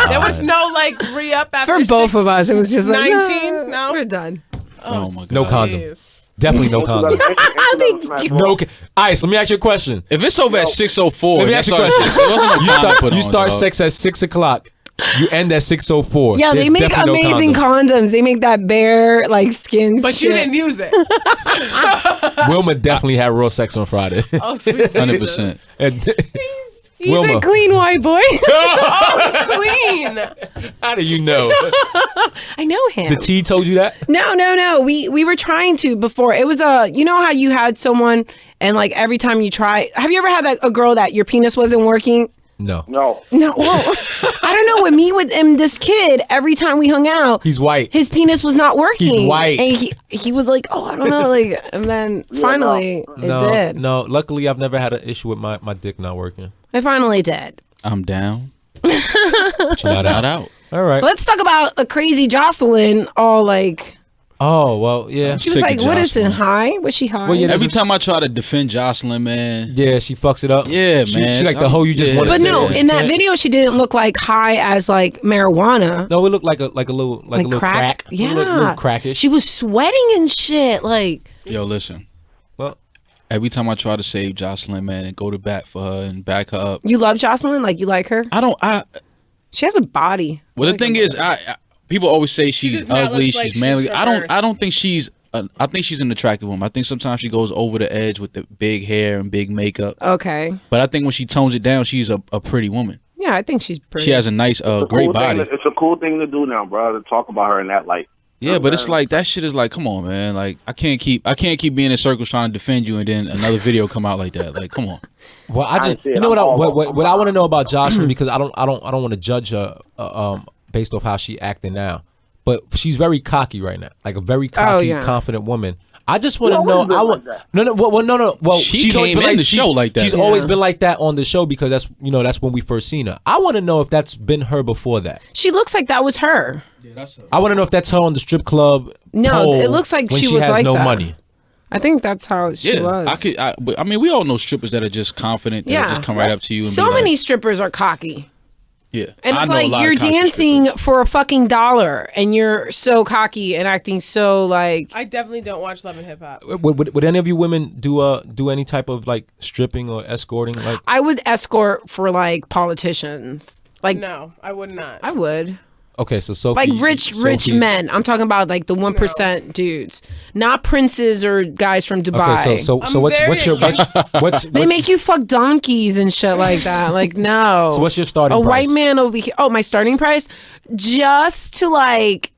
There was no re-up after For both 6, of us, it was just like 19. No? we're done. Oh my god. No condom. Jeez. Definitely no condom. No. Ice. Let me ask you a question. If it's over at 6:04, Let me ask you a question. You start sex. sex at 6:00. You end at 6:04. Yeah, they There's make definitely no amazing condom. condoms. They make that bare like skin. But shit. you didn't use it. Wilma definitely had real sex on Friday. Oh, sweet 100%. And- He's Wilma. a clean white boy. It's clean. How do you know? I know him. The T told you that? No. We were trying to before. It was you know how you had someone and like every time you try. Have you ever had a girl that your penis wasn't working? No. No. No. Well, I don't know. With me, with him, this kid, every time we hung out, He's white. his penis was not working. He's white. And he was like, oh, I don't know. Like, and then finally it did. No, luckily I've never had an issue with my dick not working. It finally did. I'm down. But you're not Not out. out. All right. Let's talk about a crazy Jocelyn. All like, Oh, well, yeah. she was Sick like, of what is it? Jocelyn. High? Was she high? Well, yeah, Every time I try to defend Jocelyn, man. Yeah, she fucks it up. Yeah, she, man. She like the hoe you just Yeah. want to But say. no, You in that can't- video, she didn't look like high as like marijuana. No, it looked like a little like a little crack. Yeah, little crackish. She was sweating and shit. Like, Yo, listen. Well, Every time I try to save Jocelyn, man, and go to bat for her and back her up, you love Jocelyn? Like, you like her? She has a body. Well, the thing is, I people always say she's does not ugly, look like she's she's manly. from I don't. Earth. I don't think she's. I think she's an attractive woman. I think sometimes she goes over the edge with the big hair and big makeup. Okay. But I think when she tones it down, she's a pretty woman. Yeah, I think she's pretty. She has a nice, great body. It's a cool thing to do now, bro, to talk about her in that light. Yeah, but it's like that shit is like, come on, man. Like I can't keep being in circles trying to defend you, and then another video come out like that. Like, come on. well, I just see it. you know I'm all what I want to know about Jocelyn because I don't want to judge her based off how she acting now, but she's very cocky right now, like a very cocky, yeah. confident woman. I just want to She's know. always been I want like that. no. Well, She she's always came been in the she's- show like that. She's Yeah. always been like that on the show because that's when we first seen her. I want to know if that's been her before that. She looks like that was her. I want to know if that's her on the strip club. No, pole it looks like when she she was has like no that. money. I think that's how she Yeah, was. but I mean, we all know strippers that are just confident. That Yeah. just come right up to you. And So be many Like, strippers are cocky. yeah, And I it's know a like lot you're of cocky dancing strippers. for a fucking $1 and you're so cocky and acting so like I definitely don't watch Love and Hip Hop. Would any of you women do any type of like stripping or escorting? Like I would escort for like politicians. Like No, I would not. I would. Okay, so Sophie, Like rich Sophie's- men. I'm talking about like the 1% dudes, not princes or guys from Dubai. Okay, so I'm what's very- what's they make you fuck donkeys and shit like that. Like no. So what's your starting a price? white man over here? Oh, my starting price, just to like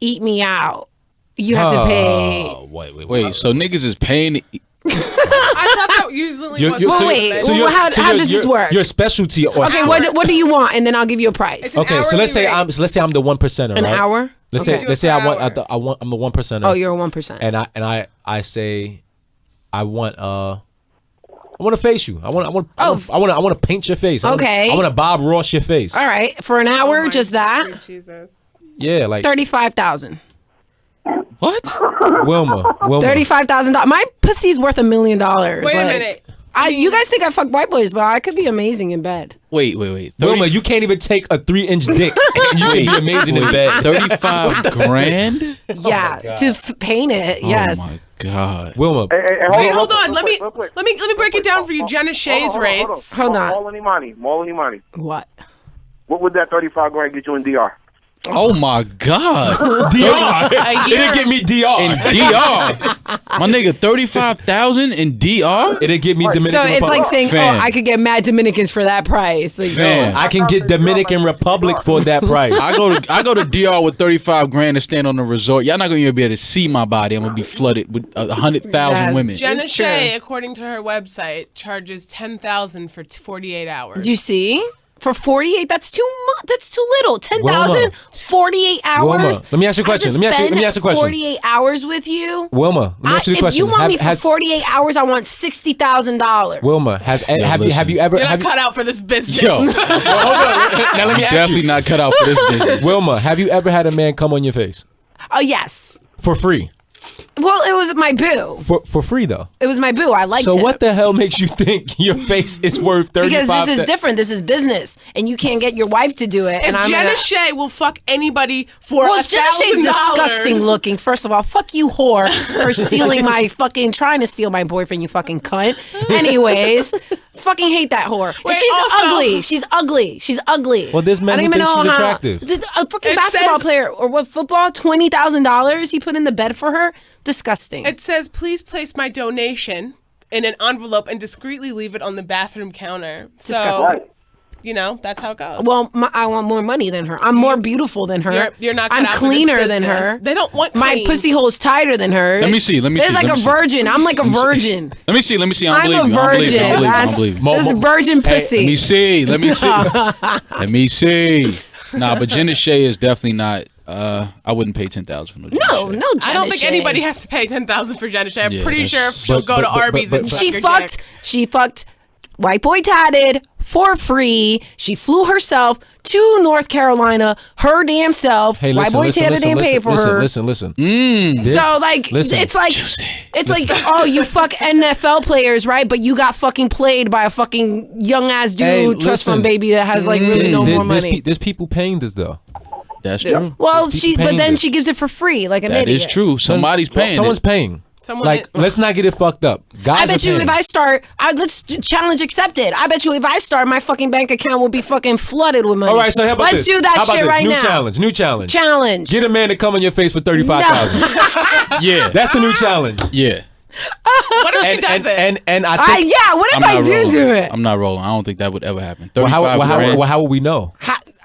eat me out. You have to pay. Oh, Wait, so niggas is paying? I thought that usually was. Well, wait, So well, how does this work? Your specialty or Okay, what do you want? And then I'll give you a price. An Okay, so hourly let's say rate. I'm the 1%er, An right? hour? Let's Okay. say Per hour. I'm the 1%er. Oh, you're a 1%. and I say I want to face you. I want to paint your face. Okay. I want to Bob Ross your face. All right, for an Oh hour, my just that. sweet Jesus. Yeah, like 35,000. What? Wilma. $35,000. My pussy's worth $1 million. Wait a minute. You guys think I fuck white boys, but I could be amazing in bed. Wait. Wilma, you can't even take a 3-inch dick, and you can be amazing in bed. 35 grand? Yeah, to paint it. Yes. Oh my god. Wilma, Hey, Wait, hold real on. quick, Let real quick. me break it down for you. Jenna Shay's rates. Hold on. More money. What? What would that 35 grand get you in DR? Oh my god. DR. It year. didn't get me DR. In DR. My nigga, 35,000 in DR? It didn't get me Dominican So it's Republic. like saying, Fam. I could get mad Dominicans for that price. Like, Fam. I can get Dominican Republic for that price. I go to DR with 35 grand to stand on the resort. Y'all not gonna even be able to see my body. I'm gonna be flooded with 100,000 Yes. women. Jenna It's true. Shay, according to her website, charges $10,000 for 48 hours. You see? For 48, that's too much. That's too little. 10,000, Wilma. 48 hours. Wilma, let me ask you a question. I just Let me ask you a spend question. 48 hours with you. Wilma, let me ask you a If question. you want me for Has- 48 hours, I want $60,000. Wilma, have you ever You're have not cut out for this business. Yo, hold on. Now let me ask definitely you. not cut out for this business. Wilma, have you ever had a man come on your face Oh, yes. for free? Well, it was my boo. For free though. It was my boo. I liked So him. what the hell makes you think your face is worth 35? Because this is different. This is business, and you can't get your wife to do it. And If I'm Jenna gonna, Shay will fuck anybody for well, Jenna Shay's $1,000. disgusting looking. First of all, fuck you, whore, for stealing my trying to steal my boyfriend. You fucking cunt. Anyways, fucking hate that whore. And Wait, she's also- ugly. She's ugly. She's ugly. Well, there's men I don't who even think know she's how- attractive. A fucking It basketball says- player or what football? $20,000 he put in the bed for her. Disgusting. It says, please place my donation in an envelope and discreetly leave it on the bathroom counter. So, Disgusting. you know, that's how it goes. Well, I want more money than her. I'm more beautiful than her. You're not cut I'm out for cleaner this than business. her. They don't want My clean. pussy hole's tighter than hers. Let me see. It's like a virgin. I'm like a virgin. Let me see. I don't I'm believe a you. I don't believe you. virgin. I don't That's believe you. this is virgin pussy. Let me see. Let me see. Nah, but Jenna Shay is definitely not. I wouldn't pay 10,000 for no Jenna No, Shay. no. I don't Jenna think Shay. anybody has to pay $10,000 for Jenna Shay. I'm Yeah, pretty that's- sure she'll go to Arby's and suck She your fucked. dick. She fucked. White boy tatted for free. She flew herself to North Carolina, her damn self. Hey, White listen, boy listen, tatted listen, didn't pay for her. listen. So like listen. it's like Juicy. it's like oh you fuck NFL players right, but you got fucking played by a fucking young ass dude Hey, trust listen. fund baby that has like really no more money. There's people paying this though. That's true. Well, There's she people but paying then this. she gives it for free like an That idiot. is true. Somebody's paying. Someone's it. paying. Someone Like, let's not get it fucked up. Guys I bet are you paying. if I start, challenge accepted. I bet you if I start, my fucking bank account will be fucking flooded with money. All right, so how about Let's this? do that How about shit this? right New now. challenge. New challenge. Challenge. Get a man to come on your face for 35,000. Yeah. That's the new challenge. Yeah. What if she does it? And I think. Yeah. What if I'm I not do rolling. do it? I'm not rolling. I don't think that would ever happen. Well, 35 grand. how would we know?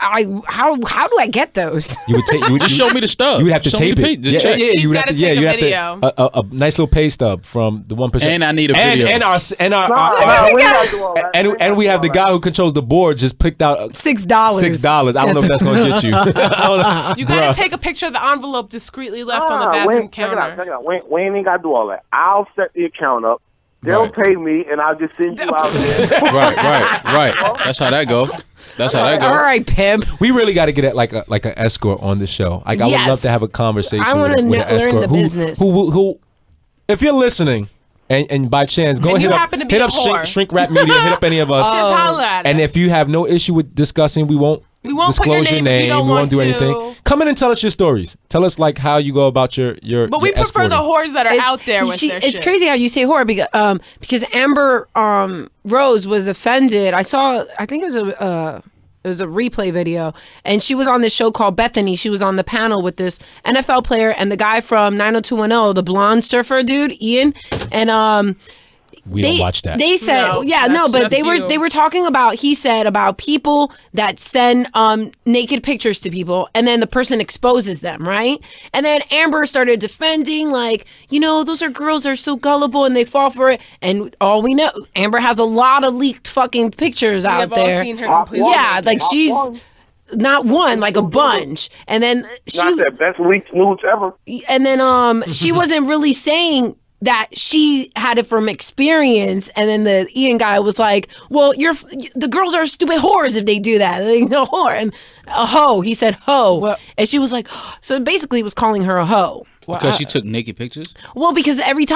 How do I get those? You would take. You would Just show me the stub. You would have to Show me tape the it. pay- the check. He's You would have gotta to. Yeah, take you a have video. to. A nice little pay stub from the 1%. And I need a video. And our we gotta do all that. and we have the guy who controls the board just picked out $6. $6. I don't know if that's gonna get you. I don't know. You gotta Bruh. take a picture of the envelope discreetly left on the we bathroom ain't- check it out, check counter. it out. We ain't got to do all that. I'll set the account up. They'll Right. pay me, and I'll just send you out there. right. That's how that go. That's how that go. All right, pimp. We really got to get like an escort on the show. Like I would Yes. love to have a conversation. I wanna with an learn escort the who, business. Who, if you're listening, and by chance go And and you hit happen to up be hit a up whore. shrink Rap Media, hit up any of us. Just holla at And us. if you have no issue with discussing, we won't won't put your disclose your name if you name. don't We won't want do to. anything. Come in and tell us your stories. Tell us like how you go about your But we your prefer the escorting. whores that are out there with their It's shit. crazy how you say whore because Amber Rose was offended. I think it was It was a replay video. And she was on this show called Bethany. She was on the panel with this NFL player and the guy from 90210, the blonde surfer dude, Ian. And We don't watch that. They said, No, but that's you. they were talking about, he said, about people that send naked pictures to people and then the person exposes them, right? And then Amber started defending, like, those are girls that are so gullible and they fall for it. And all we know, Amber has a lot of leaked fucking pictures out We've all there. seen her completely. Yeah, like she's not one, like a bunch. And then Not that best leaked news ever. and then she wasn't really saying that she had it from experience, and then the Ian guy was like, well, the girls are stupid whores if they do that. Like, no whore. And a hoe. He said hoe. Well- and she was like, so basically he was calling her a hoe. Because she took naked pictures. Well, because every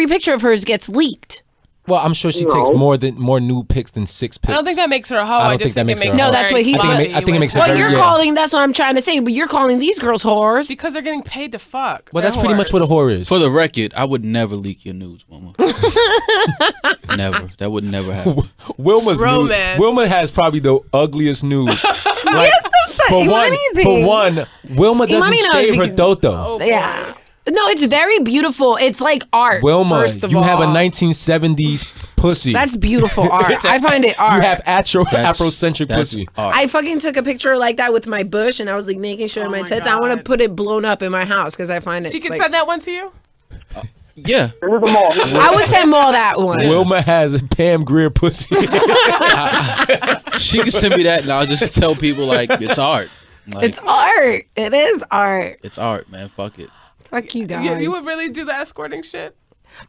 picture of hers gets leaked. Well, I'm sure she takes more nude pics than 6 pics. I don't think that makes her a hoe. I I, don't just think that think makes it her makes a her hoe. No, that's what he- very I think it makes her Well, very- you're yeah. calling, that's what I'm trying to say, but you're calling these girls whores. because they're getting paid to fuck. Well, They're that's pretty much whores. what a whore is. For the record, I would never leak your nudes, Wilma. Never. That would never happen. Wilma's nude. Romance. Wilma has probably the ugliest nudes. Like, for Imani one, Wilma doesn't Imani knows shave her because- toto. Oh, boy. Yeah. No, it's very beautiful. It's like art. Wilma, first of you all. have a 1970s pussy. That's beautiful art. I find it art. You have That's- Afrocentric that's pussy. art. I fucking took a picture like that with my bush, and I was like making sure my my tits. I want to God. put it blown up in my house because I find it. She can like, send that one to you? Yeah. Send them all. I would send more that one. Wilma has a Pam Grier pussy. She can send me that and I'll just tell people, like, it's art. Like, It's art. It is art. It's art, man. Fuck it. Fuck you guys. You would really do the escorting shit?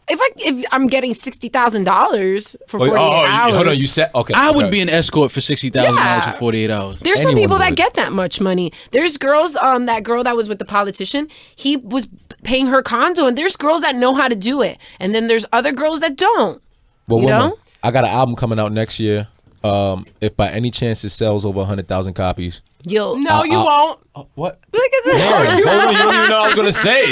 If I'm getting $60,000 for 48 hours, hold on. You said okay. I would okay. be an escort for $60,000 Yeah. for 48 hours. there's some Anyone people would. that get that much money. There's girls. That girl that was with the politician, he was paying her condo, and there's girls that know how to do it, and then there's other girls that don't. Well, you Wilma, know? I got an album coming out next year. If by any chance it sells over 100,000 copies. You'll No, you won't. What? look at this. Hold on, you don't even know what I was gonna say.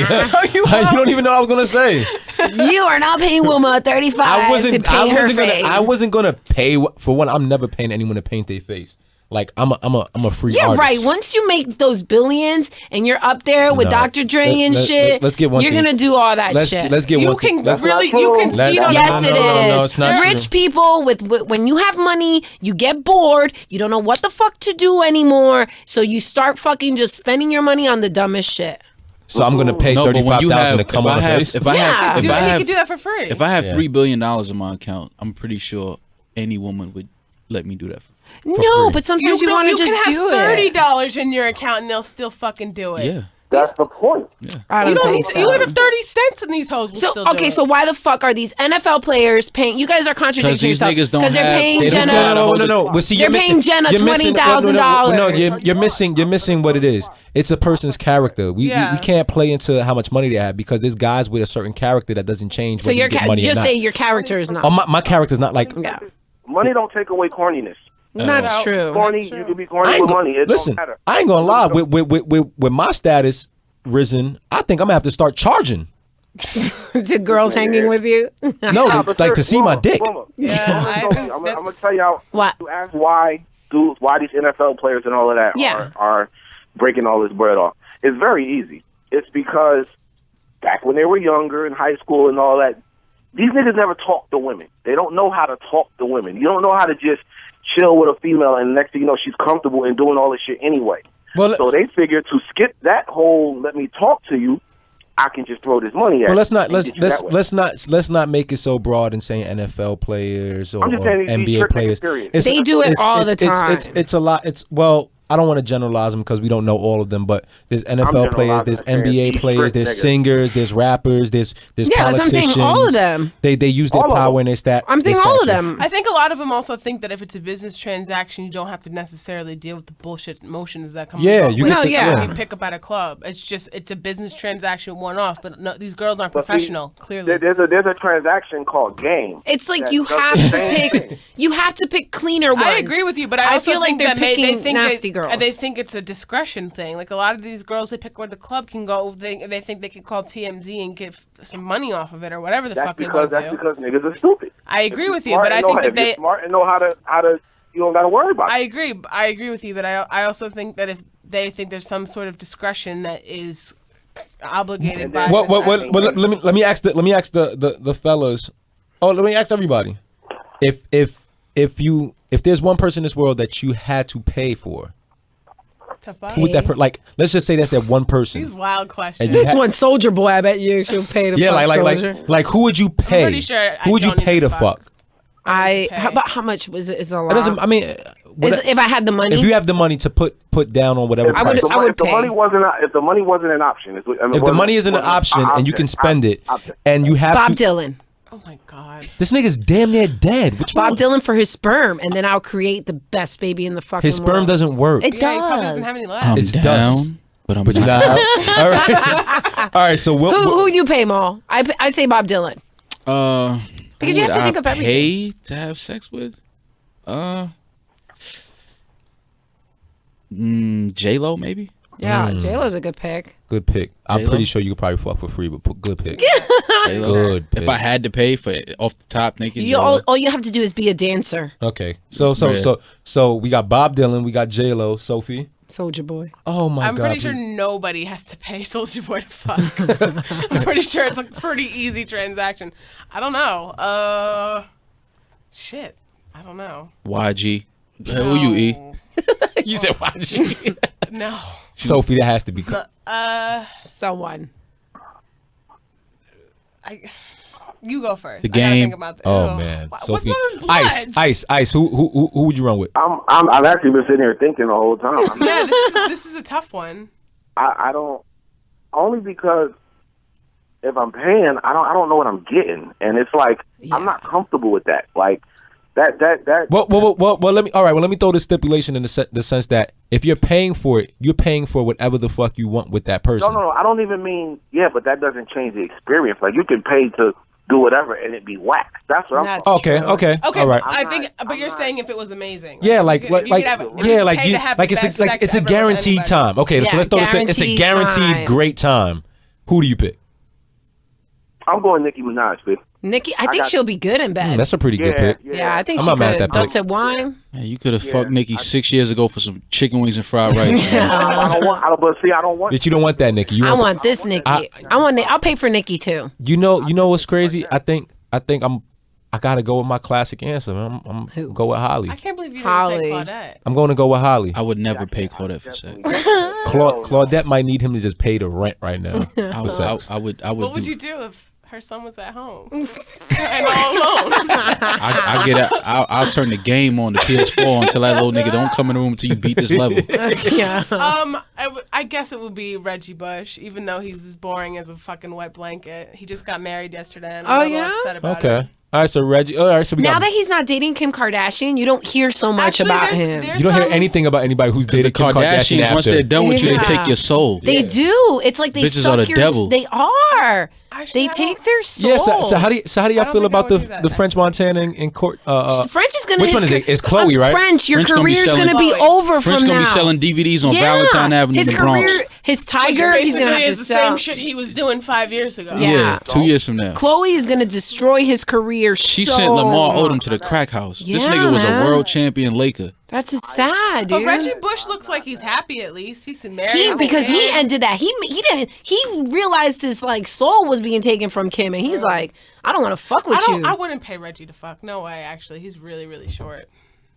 You don't even know what I was gonna say. You are not paying Wilma $35 to paint her face. I wasn't gonna pay for one. I'm never paying anyone to paint their face. Like I'm a free Yeah, artist. right. Once you make those billions and you're up there with No. Dr. Dre and shit, let's get one you're thing. going to do all that Let's shit. let's get You one. can thing. Let's- really, you can Let's- speed on Yes, No, it no, no, no, is. it's not Rich true. people with when you have money, you get bored. You don't know what the fuck to do anymore, so you start fucking just spending your money on the dumbest shit. So I'm gonna pay No, but when you $35,000 to have, come if on I the have, face. if I Yeah. have, if Dude, I he have, could do that for free. if I have Yeah. $3 billion in my account, I'm pretty sure any woman would let me do that. No, free. but sometimes you want to just can do have it. $30 in your account and they'll still fucking do it. Yeah. That's the point. I You don't don't think need so. you would have 30 cents and these hoes will So still do okay, it. so why the fuck are these NFL players paying? You guys are contradicting these yourself niggas don't because they're have- paying they don't Jenna. gotta hold No. it. But see, They're you're paying missing, Jenna you're missing- $20,000. No, you're missing what it is. It's a person's character. We Yeah. can't play into how much money they have because there's guys with a certain character that doesn't change. So whether your you get money or just not. say your character is not. Oh, my character's not like. Yeah, Money don't take away corniness. that's Well, true. Corny, true. you can be I corny ain't with go- money. It listen, don't matter. I ain't gonna lie. With my status risen, I think I'm gonna have to start charging. To girls hanging with you. No, But like to sir, see my Wilma, dick. Wilma, Yeah, I'm gonna tell you how. What? You ask why these NFL players and all of that Yeah. are breaking all this bread off. It's very easy. It's because back when they were younger in high school and all that, these niggas never talk to women. They don't know how to talk to women. You don't know how to just chill with a female and next thing you know she's comfortable in doing all this shit anyway. Well, So they figure to skip that whole let me talk to you, I can just throw this money at Well, you let's not and let's get you that way. let's not make it so broad and saying NFL players or I'm just saying these NBA trick niggas, players. period. It's- They do it all the It's time. it's a lot. It's well, I don't want to generalize them because we don't know all of them. But there's NFL players, there's generalizing and saying NBA these players, trick there's niggas. singers, there's rappers, there's Yeah, that's what I'm politicians. saying, all of them. They use their All of power them. and their stat. I'm saying their all of stature. them. I think a lot of them also think that if it's a business transaction, you don't have to necessarily deal with the bullshit emotions that come. Yeah, along you with get No, it. the- yeah. You pick up at a club. It's a business transaction one off. But no, these girls aren't But see, professional. Clearly, There's a transaction called game. It's like That you does have the to same pick. thing. You have to pick cleaner ones. I agree with you, but I also feel like think they're that they picking think nasty girls. They think it's a discretion thing. Like a lot of these girls, they pick where the club can go. They think they can call TMZ and get some money off of it or whatever the That's fuck they because want to do. niggas are stupid. I agree If with you're you, smart but I and know think how- that if you're they. smart and know how to you don't got to worry about it. I agree with you, but I also think that if they think there's some sort of discretion that is obligated by. Let me ask the fellas. Oh, let me ask everybody. If there's one person in this world that you had to pay for, who would that like? Let's just say that's that one person. These wild questions. This one, Soldier Boy. I bet you should pay the fuck Soldier. like who would you pay? I'm pretty sure who would you pay to fuck? How much was it? Is a lot. It doesn't. I mean, if I had the money, if you have the money to put down on whatever price. I would pay. If the money wasn't an option, if the money isn't an option and you can spend it, and you have Bob Dylan. Oh my God. This nigga's damn near dead. Bob Dylan for his sperm, and then I'll create the best baby in the fucking His sperm world. doesn't work. It He probably does. doesn't have any left. I'm It's down, dust. but I'm But you're not. not out. All right. All right. So Who do you pay, Maul? I say Bob Dylan. Because you have to think of everything. Pay to have sex with? J-Lo maybe? Yeah, J-Lo's a good pick. Good pick. I'm J-Lo? pretty sure you could probably fuck for free, but good pick. J-Lo. Good If pick. I had to pay for it off the top, thinking All you have to do is be a dancer. Okay. So we got Bob Dylan, we got J-Lo, Sophie. Soldier Boy. Oh my I'm God. pretty sure nobody has to pay Soulja Boy to fuck. I'm pretty sure it's a pretty easy transaction. I don't know. Shit. I don't know. YG. Who you E? You said YG. No. Sophie, that has to be. Someone. You go first. The I gotta Game. think about this. Oh man, What's Sophie. with his blood? Ice. Who would you run with? I've actually been sitting here thinking the whole time. Yeah, this is a tough one. I don't, only because if I'm paying, I don't know what I'm getting, and it's like I'm not comfortable with that. Like that. Well, let me throw this stipulation in the sense that if you're paying for it, you're paying for whatever the fuck you want with that person. No, I don't even mean but that doesn't change the experience. Like you can pay to do whatever and it be whack. That's what I'm. Okay. Okay, All right. I think, but you're saying if it was amazing. Yeah, it's it's a guaranteed time. Okay, so let's throw this in. It's a guaranteed time. great time. Who do you pick? I'm going Nicki Minaj, bitch. Nikki, I think she'll be good in bed. That's a pretty good pick. Yeah, I think I'm she not mad at could. that pick. Dulce wine. Man, you could have fucked Nikki 6 years ago for some chicken wings and fried rice. I don't want. But you don't want that, Nikki. You I want this Nikki. I'll pay for Nikki too. You know what's crazy? I think I gotta go with my classic answer. Man. I'm Who? go with Holly. I can't believe you didn't Holly. say Claudette. I'm going to go with Holly. I would never pay Claudette for sex. Claudette might need him to just pay the rent right now. I would. What would do- you do if her son was at home and all alone? I get out. I'll turn the game on the PS4 until that little nigga don't come in the room until you beat this level. Yeah. I guess it would be Reggie Bush, even though he's as boring as a fucking wet blanket. He just got married yesterday, and I'm a little upset about it. Okay. All right, so Reggie. All right, so we Now got. that he's not dating Kim Kardashian, you don't hear so much Actually, about there's- him. there's You don't hear some- anything about anybody who's The dated Kim Kardashian Kardashians, once after. they're done with you, they Yeah. take your soul. They do. It's like they Bitches suck are the your. devil. They are. Actually, They I take don't- their soul. Yeah. So how do y'all I feel don't think about I would do that, the French Montana in court? French is gonna. Which one is it? It's Chloe, right? French, your French gonna be career's selling- gonna be Chloe. over French from gonna now. be selling DVDs on Yeah. Valentine Avenue His in the Bronx. career, his Which tiger, he's gonna basically have to is the sell. same shit he was doing 5 years ago. Yeah. Yeah, 2 years from now. Chloe is gonna destroy his career. She so sent Lamar much. Odom to the crack house. This Yeah, nigga was man. a world champion Laker. That's just sad, But dude. Reggie Bush looks like he's happy at least. He's married. Because he ended that. He realized his like soul was being taken from Kim, and he's like, I don't want to fuck with you. I wouldn't pay Reggie to fuck. No way. Actually, he's really, really short.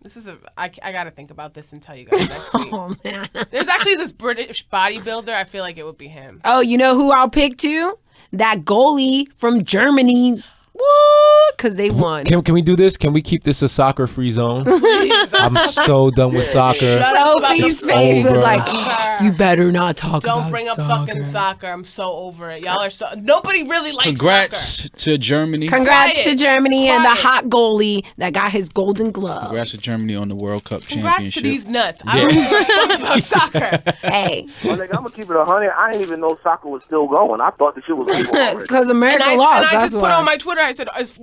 This is I gotta think about this and tell you guys next week. Oh man. There's actually this British bodybuilder. I feel like it would be him. Oh, you know who I'll pick too? That goalie from Germany. What? Because they won. Can we do this? Can we keep this a soccer-free zone? I'm so done with soccer. Sophie's It's face was over. like, you better not talk about Don't bring up soccer. fucking soccer. I'm so over it. Y'all are so. Nobody really likes Congrats to Germany. Congrats Quiet. to Germany and the Quiet. hot goalie that got his golden glove. Congrats to Germany on the World Cup Congrats championship. to these nuts. I don't give a fuck about soccer. Hey, Well, nigga, I'm gonna keep it 100. I didn't even know soccer was still going. I thought the shit was over already. because America And lost. I That's just why. put on my Twitter. I said, "Is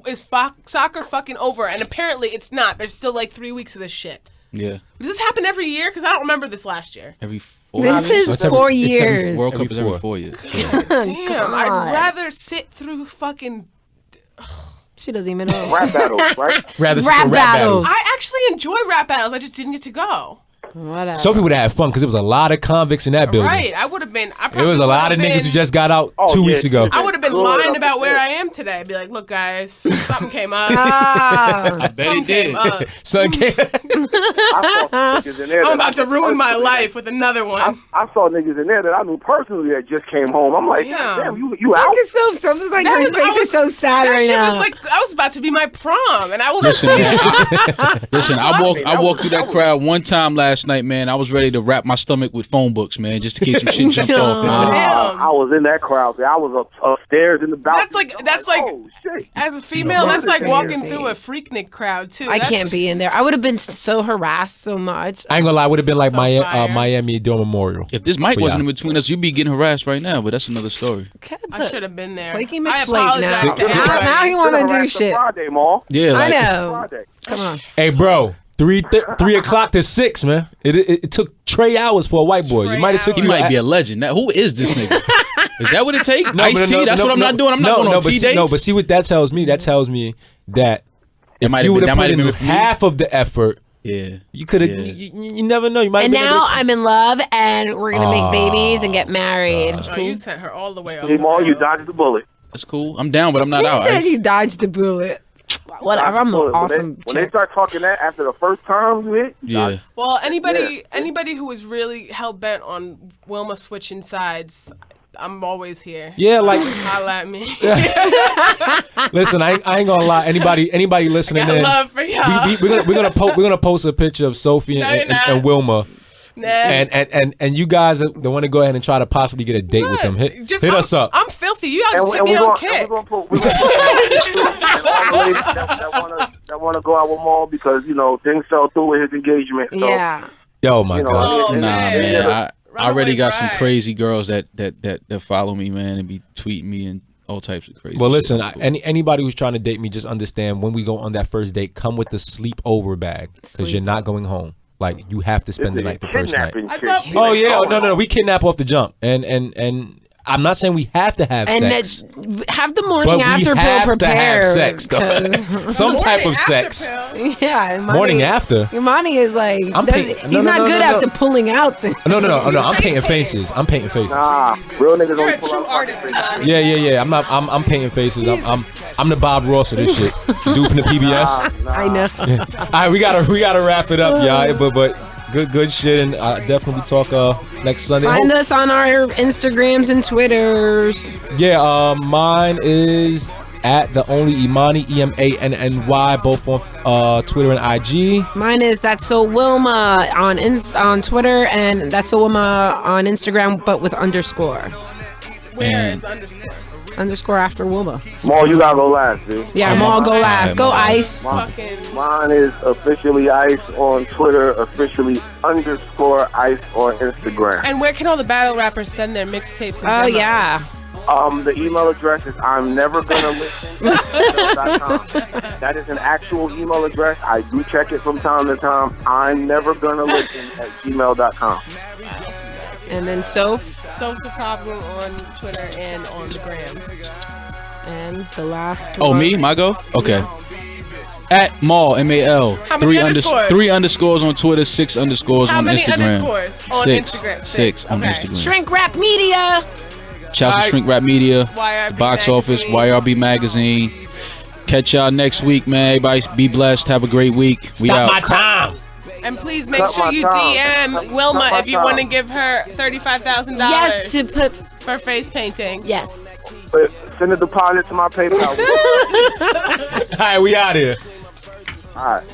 soccer fucking over?" And apparently, it's not. There's still like 3 weeks of this shit. Yeah, Does this happen every year? Because I don't remember this last year. every 4 This years. is 4 years. World every Cup is every 4. 4 years. Damn, I'd rather sit through fucking She doesn't even know. Rap battles, right? Rather Rap battles. I actually enjoy rap battles. I just didn't get to go. Whatever. Sophie would have had fun because there was a lot of convicts in that building. Right. I would have been. There was a lot of niggas who just got out Oh, 2 yeah. weeks ago. I would have been Good, lying I'm about where prepared. I am today. I'd be like, look, guys, something came up. Ah. I bet he Something did. came up. Son came. I saw some niggas in there. I'm that about to I- ruin my life with another one. I saw niggas in there that I knew personally that just came home. I'm like, Damn. damn, you out? Look at Soph's like, That her was- face I was- is so sad That right shit now. was like I was about to be my prom, and I was Listen, man. I walked through that was- crowd one time last night, man. I was ready to wrap my stomach with phone books, man, just in case some shit jumped off, man. Damn. I was in that crowd. I was upstairs in the balcony. That's like oh shit. as a female, That's that's like walking crazy. through a Freaknik crowd too. I That's- can't be in there. I would have been so harassed so much. I ain't gonna lie, would have been like So Miami, fire. Miami Door Memorial. If this mic But wasn't yeah. in between us, you'd be getting harassed right now, but that's another story. I should have been there. Flaky I McFlake apologize now. to Now, everybody. now he want to do Harassed shit. Friday, Maul. Yeah, I like, know. Friday. Come on. Hey, bro, 3 o'clock to 6, man. It took Trey hours for a white boy. Trey You might have took he you. might be a legend. Now, who is this nigga? Is that what it takes? No, Ice but tea? That's what I'm not doing. I'm not going on but tea see, dates. No, but see what that tells me? That tells me that it might you have would been. have That might put have in been for me. half of the effort. Yeah. You could have. Yeah. You never know. You might. And have been now able to- I'm in love, and we're gonna make babies and get married. Oh, you sent her all the way off. Hey, the Maul, you rails. dodged the bullet. That's cool. I'm down, but I'm not He out. said Ice. you dodged the bullet. Whatever. I'm an When awesome they chick. start talking that after the first time you hit, Yeah. Well, anybody who is really hell bent on Wilma switching sides, I'm always here. Yeah, like Holla at me. listen, I ain't gonna lie. Anybody listening Got in, love for y'all. we're gonna post a picture of Sophie No, and, you're not. and Wilma, Nah. and you guys that want to go ahead and try to possibly get a date with them. Hit I'm, us up. I'm filthy. You all just hit me on kick. we're gonna put that want to go out with Maul because you know things fell through with his engagement. So, Yeah. Yo, my you know, God. Oh, Nah, man. man. I already Runaway got some bride. crazy girls that follow me, man, and be tweeting me and all types of crazy. Well, shit. listen, anybody who's trying to date me, just understand when we go on that first date, come with the sleepover bag because you're not going home. Like you have to spend the night the first night. kidnapping I chick. thought- Oh yeah, no, we kidnap off the jump, and I'm not saying we have to have And sex, have the but morning we after pill have to prepared. have sex, though. 'cause- Some type of Morning sex. after pill. yeah. Morning after. Imani is like, I'm doesn't- paying- he's no, not no, good no, no. after pulling out things. No, I'm painting faces. I'm painting faces. Nah, real niggas You're don't a pull true out artist, fucking Imani. Yeah. I'm painting faces. I'm the Bob Ross of this shit. Dude from the PBS. I know. All right, we gotta wrap it up, y'all. But good shit, and definitely talk next Sunday. Find us on our Instagrams and Twitters. Yeah, mine is at the only Imani, EMANNY, both on Twitter and IG. Mine is That's So Wilma on Twitter, and That's So Wilma on Instagram, but with underscore. Where is underscore? Underscore after Wilma. Maul, you gotta go last, dude. Yeah, I'm all go last. Go Ice. Fucking. Mine is officially Ice on Twitter, officially _Ice on Instagram. And where can all the battle rappers send their mixtapes? And Oh demos? yeah. The email address is I'm never gonna listen at That is an actual email address. I do check it from time to time. I'm never gonna listen at gmail.com. And then Soph Solves the problem on Twitter and on the gram. and the last Oh, one. me? My go? Okay. At Maul, MAL. How many underscores? 3 underscores on Twitter, 6 underscores How on many Instagram. underscores on Instagram? 6 on Okay. Instagram. Shrink Rap Media. Shout out to Shrink Rap Media, YRB Box Office, Magazine. YRB Magazine. Catch y'all next week, man. Everybody be blessed. Have a great week. We Stop out. my time. And please make Cut sure my you time. DM Cut Wilma my if you time. want to give her $35,000 Yes, to put for face painting. yes. But send a deposit to my PayPal. All right, we out here. All right.